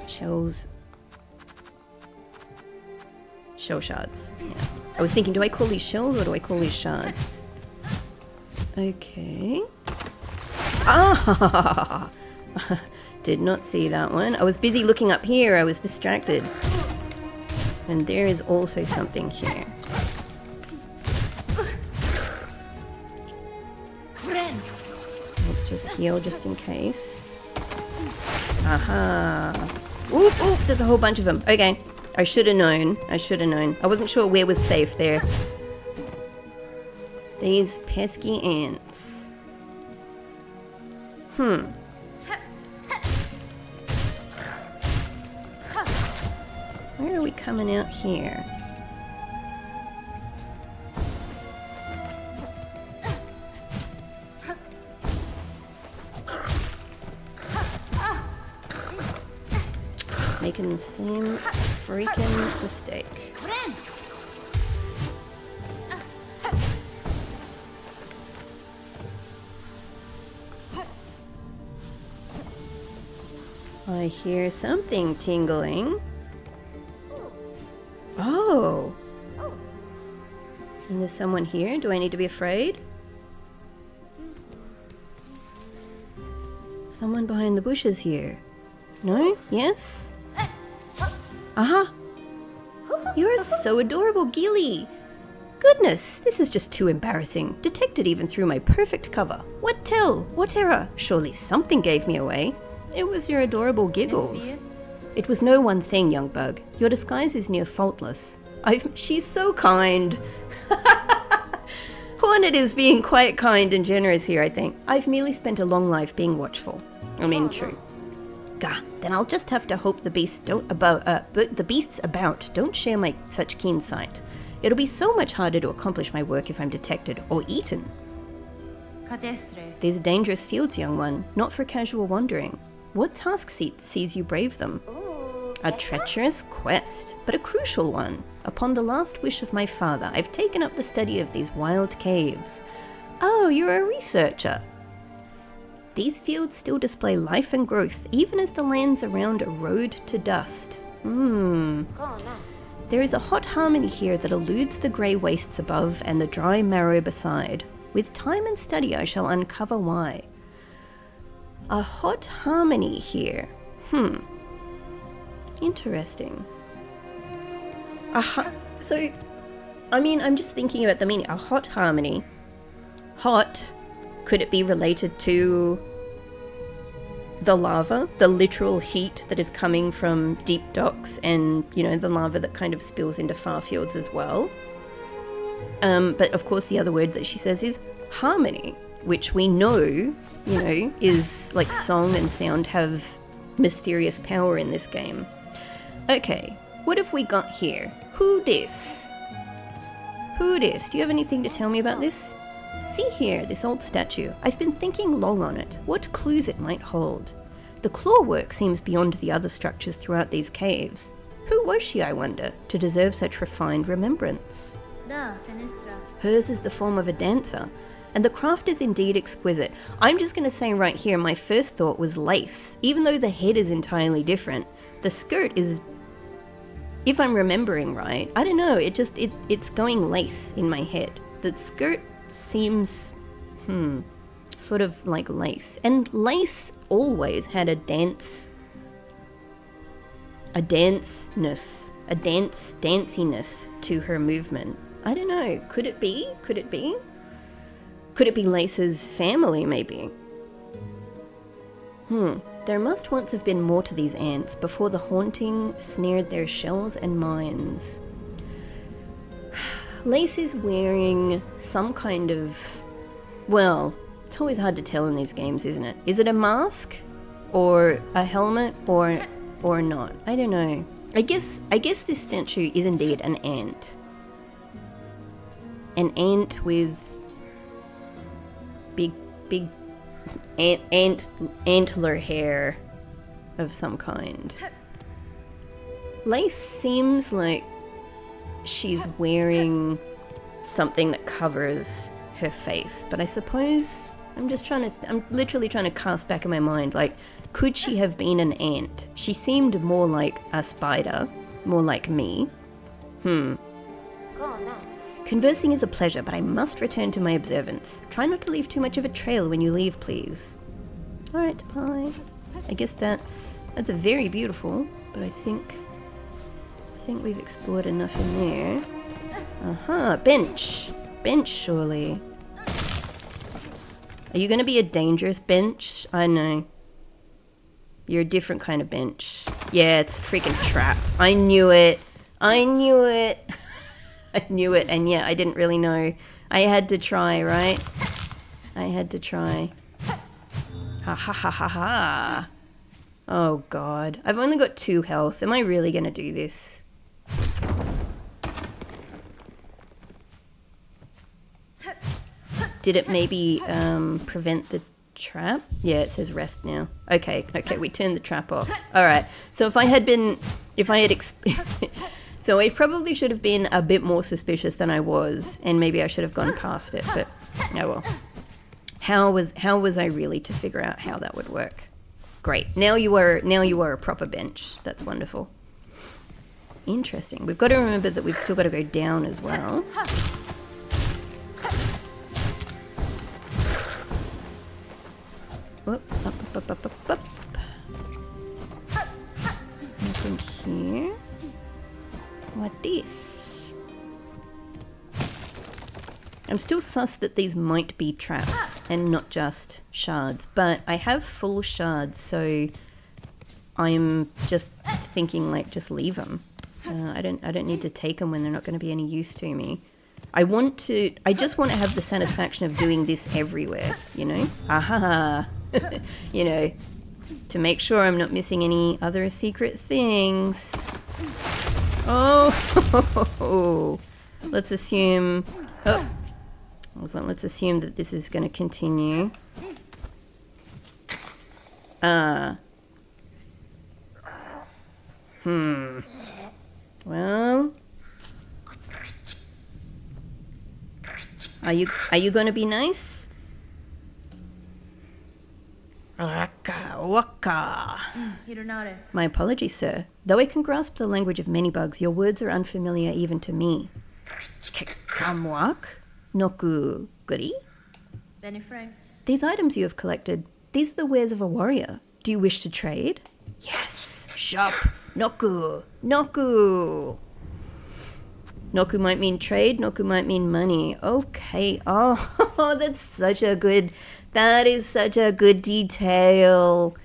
Shells. Shell shards. Yeah. I was thinking, do I call these shells or do I call these shards? Okay. Ah! Did not see that one. I was busy looking up here. I was distracted. And there is also something here. Let's just heal just in case. Aha! Oop, oop, there's a whole bunch of them. Okay. I should have known. I wasn't sure where was safe there. These pesky ants. Where are we coming out here? Making the same freaking mistake. I hear something tingling. Oh! And there's someone here? Do I need to be afraid? Someone behind the bushes here. No? Yes? Aha! You're so adorable, Gilly! Goodness, this is just too embarrassing. Detected even through my perfect cover. What tell? What error? Surely something gave me away. It was your adorable giggles. It was no one thing, young bug. Your disguise is near faultless. She's so kind. Hornet is being quite kind and generous here, I think. I've merely spent a long life being watchful. I mean, true. Gah, then I'll just have to hope the beasts about don't share my such keen sight. It'll be so much harder to accomplish my work if I'm detected or eaten. These are dangerous fields, young one, not for casual wandering. What task sees you brave them? A treacherous quest, but a crucial one. Upon the last wish of my father, I've taken up the study of these wild caves. Oh, you're a researcher. These fields still display life and growth, even as the lands around erode to dust. There is a hot harmony here that eludes the grey wastes above and the dry marrow beside. With time and study I shall uncover why. A hot harmony here. Interesting. So, I mean, I'm just thinking about the meaning. A hot harmony. Hot, could it be related to the lava, the literal heat that is coming from deep docks and, you know, the lava that kind of spills into far fields as well? But of course the other word that she says is harmony, which we know, you know, is like song and sound have mysterious power in this game. Okay, what have we got here? Who dis? Who dis? Do you have anything to tell me about this? See here, this old statue. I've been thinking long on it, what clues it might hold. The claw work seems beyond the other structures throughout these caves. Who was she, I wonder, to deserve such refined remembrance? Hers is the form of a dancer, and the craft is indeed exquisite. I'm just going to say right here, my first thought was lace. Even though the head is entirely different, the skirt is, if I'm remembering right, I don't know, it's going lace in my head. The skirt seems, sort of like lace. And lace always had a danciness, danciness to her movement. I don't know, could it be? Could it be Lace's family, maybe? There must once have been more to these ants before the haunting snared their shells and minds. Lace is wearing some kind of, well, it's always hard to tell in these games, isn't it? Is it a mask or a helmet or not? I don't know. I guess this statue is indeed an ant. An ant with big antler hair of some kind. Lace seems like she's wearing something that covers her face, but I suppose I'm literally trying to cast back in my mind, like, could she have been an ant? She seemed more like a spider, more like me. Conversing is a pleasure, but I must return to my observance. Try not to leave too much of a trail when you leave, please. Alright, bye. I guess that's very beautiful, but I think we've explored enough in there. Bench. Bench, surely. Are you going to be a dangerous bench? I know. You're a different kind of bench. Yeah, it's a freaking trap. I knew it. I knew it, and yeah, I didn't really know. I had to try, right? I had to try. Ha ha ha ha ha. Oh god. I've only got 2 health. Am I really going to do this? Did it maybe prevent the trap? Yeah, it says rest now. Okay, we turned the trap off. Alright, so so I probably should have been a bit more suspicious than I was, and maybe I should have gone past it, but oh well. How was I really to figure out how that would work? Great. Now you are a proper bench. That's wonderful. Interesting. We've got to remember that we've still got to go down as well. Whoop, up. Nothing here. What this? I'm still sus that these might be traps and not just shards, but I have full shards, so I'm just thinking, like, just leave them. I don't need to take them when they're not going to be any use to me. I just want to have the satisfaction of doing this everywhere, you know? Aha! You know, to make sure I'm not missing any other secret things. Oh! Let's assume... Oh! Let's assume that this is going to continue. Well, are you gonna be nice? Waka waka. My apologies, sir. Though I can grasp the language of many bugs, your words are unfamiliar even to me. Kamwak? Noku guri? Benny Frank. These items you have collected, these are the wares of a warrior. Do you wish to trade? Yes. Shop. Noku. Noku. Noku might mean trade. Noku might mean money. Okay. Oh, that is such a good detail.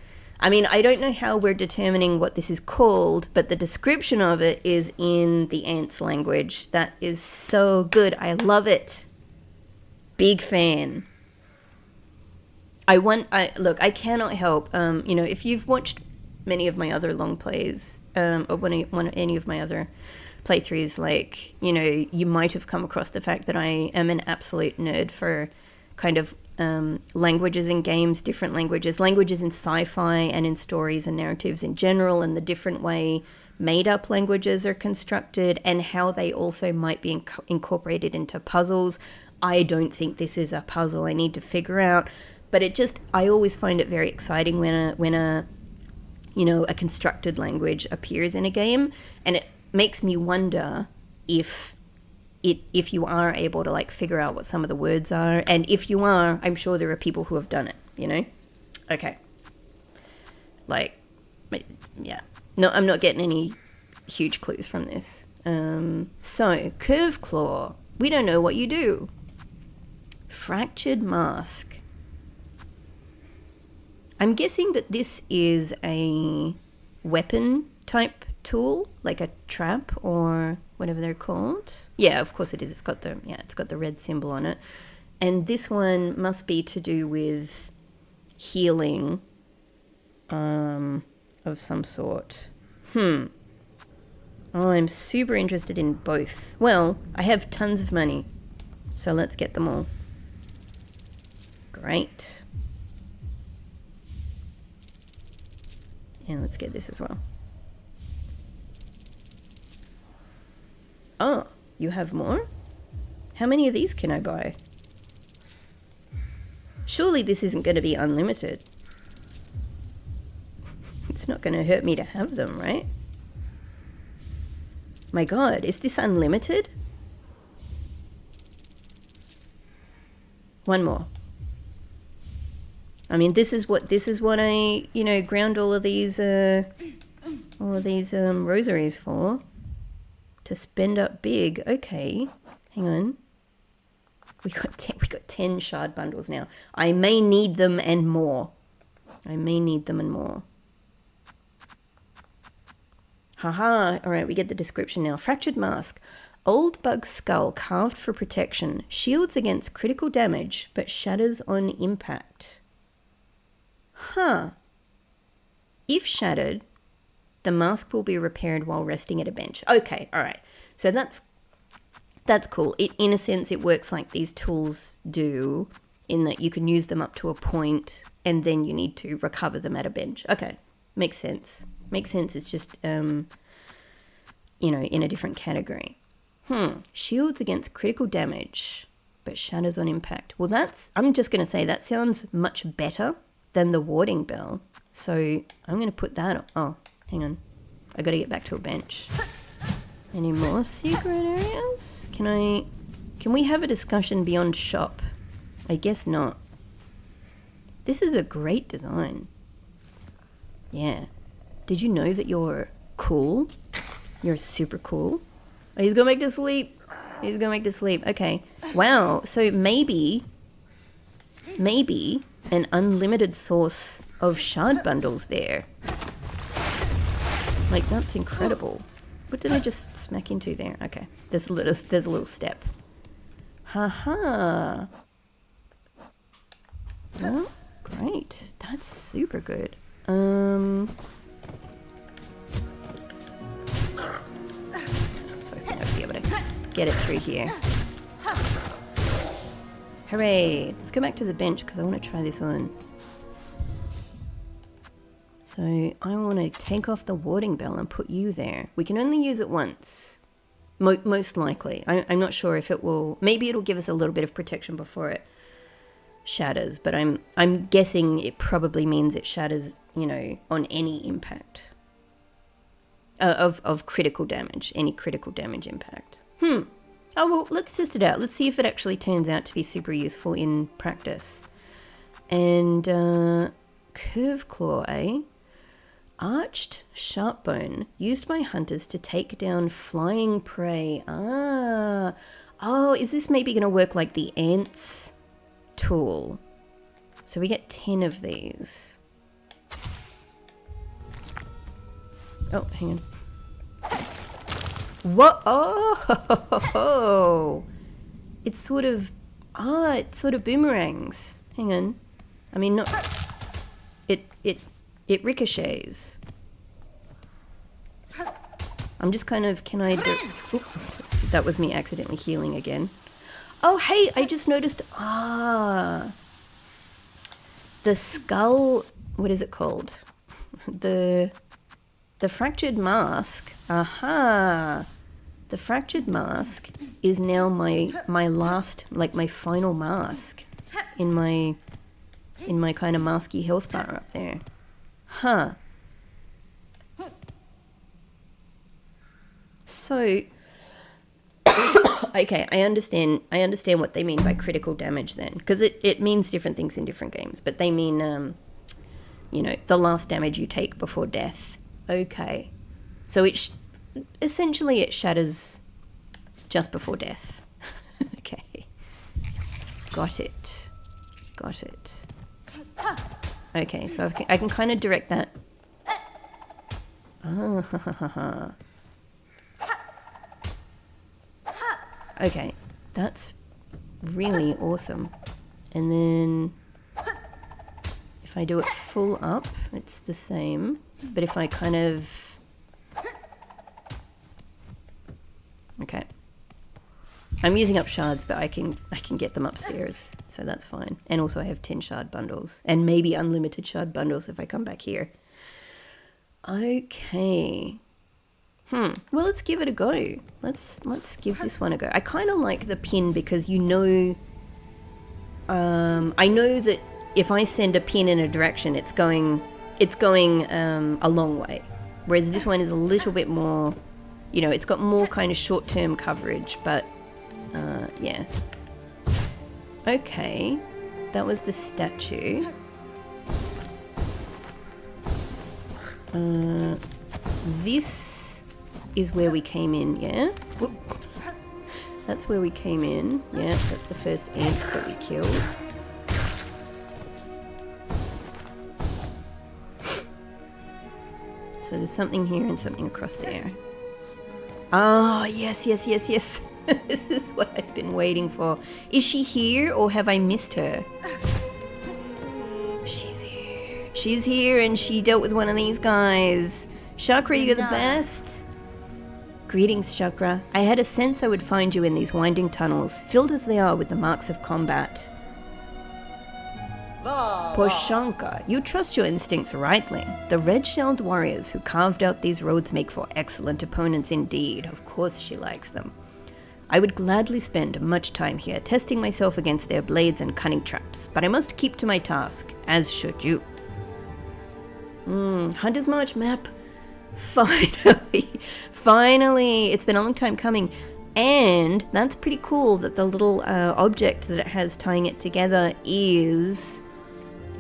I mean, I don't know how we're determining what this is called, but the description of it is in the ants' language. That is so good. I love it. Big fan. Look, I cannot help. If you've watched many of my other long plays, or any of my other playthroughs, like, you might have come across the fact that I am an absolute nerd for kind of languages in games, different languages in sci-fi and in stories and narratives in general, and the different way made-up languages are constructed and how they also might be incorporated into puzzles. I don't think this is a puzzle I need to figure out, but I always find it very exciting when a constructed language appears in a game, and it makes me wonder if you are able to figure out what some of the words are, and if you are, I'm sure there are people who have done it, Okay. Yeah. No, I'm not getting any huge clues from this. So, curve claw. We don't know what you do. Fractured mask. I'm guessing that this is a weapon type tool, like a trap or whatever they're called. Yeah, of course it is. It's got the red symbol on it. And this one must be to do with healing of some sort. Oh, I'm super interested in both. Well, I have tons of money, so let's get them all. Great. And let's get this as well. Oh, you have more? How many of these can I buy? Surely this isn't going to be unlimited. It's not going to hurt me to have them, right? My God, is this unlimited? One more. I mean, this is what I, ground all of these rosaries for. To spend up big. Okay, hang on. We got 10 shard bundles now. I may need them and more. Haha. All right, we get the description now. Fractured mask. Old bug skull carved for protection. Shields against critical damage, but shatters on impact. Huh. If shattered, the mask will be repaired while resting at a bench. Okay, all right. So that's cool. In a sense, it works like these tools do, in that you can use them up to a point and then you need to recover them at a bench. Okay, makes sense. It's just, in a different category. Shields against critical damage, but shatters on impact. Well, I'm just going to say that sounds much better than the warding bell. So I'm going to put that. Oh, hang on. I got to get back to a bench. Any more secret areas? Can we have a discussion beyond shop? I guess not. This is a great design. Yeah. Did you know that you're cool? You're super cool. Oh, he's going back to sleep. Okay. Wow. So maybe an unlimited source of shard bundles there. That's incredible. What did I just smack into there? Okay. There's a little step. Haha. Well, great. That's super good. I'm so hoping I'll be able to get it through here. Hooray. Let's go back to the bench because I want to try this on. So I want to take off the warding bell and put you there. We can only use it once. Most likely. I'm not sure if it will... Maybe it'll give us a little bit of protection before it shatters. But I'm guessing it probably means it shatters, you know, on any impact. Of critical damage. Any critical damage impact. Oh, well, let's test it out. Let's see if it actually turns out to be super useful in practice. And curve claw, eh? Arched sharp bone used by hunters to take down flying prey. Ah. Oh, is this maybe going to work like the ants tool? So we get 10 of these. Oh, hang on. What? Oh, it's sort of boomerangs. Hang on. I mean, not. It ricochets. I'm just kind of. Can I do? Oops, that was me accidentally healing again. Oh, hey! I just noticed. The skull. What is it called? The fractured mask. Aha! The fractured mask is now my last, like my final mask in my kind of masky health bar up there. Huh. So okay, I understand what they mean by critical damage then, because it means different things in different games, but they mean you know, the last damage you take before death. Okay. So essentially it shatters just before death. Okay. Got it. Okay, so I can kind of direct that. Okay, that's really awesome. And then if I do it full up, it's the same. But if I kind of... Okay. I'm using up shards, but I can get them upstairs, so that's fine. And also I have 10 shard bundles, and maybe unlimited shard bundles if I come back here. Okay. Well, let's give it a go. Let's give this one a go. I kind of like the pin because you know... I know that if I send a pin in a direction, it's going a long way. Whereas this one is a little bit more, you know, it's got more kind of short-term coverage, but yeah. Okay, that was the statue. This is where we came in, yeah? Whoop. That's where we came in, yeah, that's the first ant that we killed. So there's something here and something across there. Oh, yes. This is what I've been waiting for. Is she here or have I missed her? She's here. She's here and she dealt with one of these guys. Chakra, you're the best. Greetings, Chakra. I had a sense I would find you in these winding tunnels, filled as they are with the marks of combat. Poshanka, you trust your instincts rightly. The red-shelled warriors who carved out these roads make for excellent opponents indeed. Of course she likes them. I would gladly spend much time here, testing myself against their blades and cunning traps, but I must keep to my task, as should you. Hunter's March map. Finally, it's been a long time coming. And that's pretty cool that the little object that it has tying it together is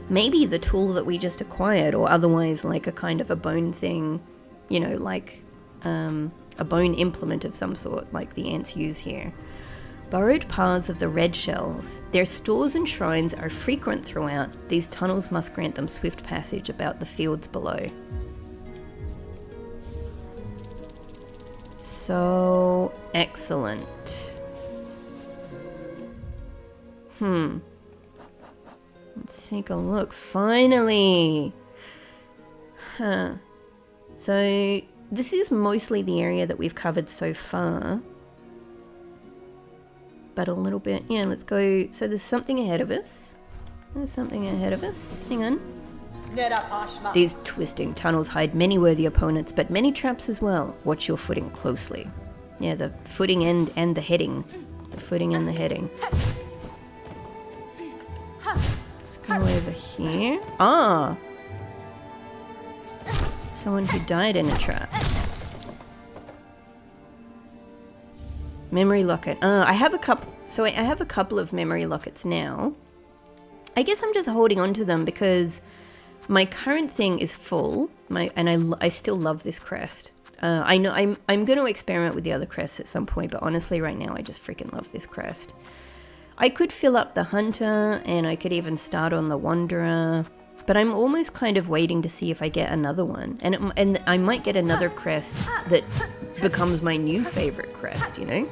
maybe the tool that we just acquired, or otherwise like a kind of a bone thing, you know, like a bone implement of some sort, like the ants use here. Burrowed paths of the red shells. Their stores and shrines are frequent throughout. These tunnels must grant them swift passage about the fields below. So excellent. Let's take a look. Finally! So this is mostly the area that we've covered so far. But a little bit, yeah, let's go. So there's something ahead of us. Hang on. These twisting tunnels hide many worthy opponents, but many traps as well. Watch your footing closely. Yeah, the footing and the heading. The footing and the heading. Let's go over here. Ah! Someone who died in a trap. Memory locket. I have a couple. So I have a couple of memory lockets now. I guess I'm just holding on to them because my current thing is full. I still love this crest. I know I'm going to experiment with the other crests at some point, but honestly, right now I just freaking love this crest. I could fill up the hunter, and I could even start on the wanderer. But I'm almost kind of waiting to see if I get another one, and I might get another crest that becomes my new favorite crest, you know?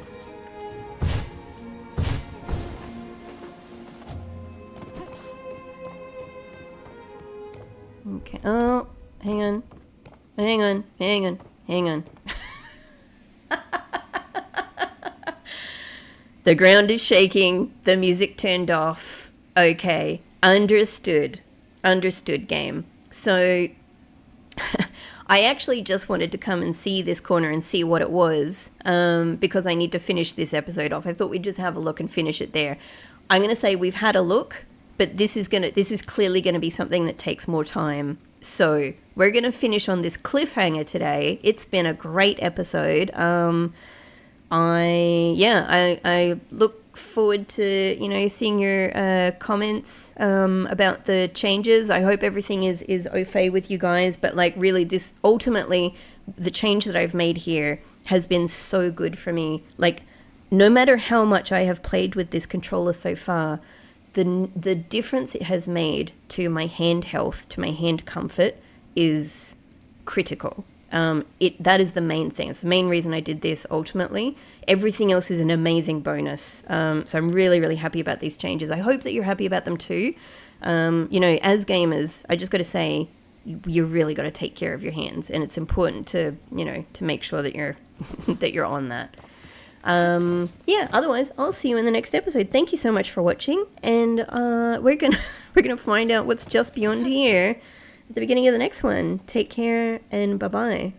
Okay. Oh, hang on. The ground is shaking. The music turned off. Okay. Understood. Understood, game. So I actually just wanted to come and see this corner and see what it was, because I need to finish this episode off. I thought we'd just have a look and finish it there. I'm going to say we've had a look, but this is clearly going to be something that takes more time. So we're going to finish on this cliffhanger today. It's been a great episode. I look forward to, seeing your comments about the changes. I hope everything is okay with you guys, but like really this ultimately the change that I've made here has been so good for me. Like no matter how much I have played with this controller so far, the difference it has made to my hand health, to my hand comfort is critical. That is the main thing. It's the main reason I did this ultimately. Everything else is an amazing bonus. So I'm really, really happy about these changes. I hope that you're happy about them too. As gamers, I just got to say, you really got to take care of your hands, and it's important to make sure that you're that you're on that. Otherwise I'll see you in the next episode. Thank you so much for watching, and we're gonna find out what's just beyond here at the beginning of the next one. Take care, and bye-bye.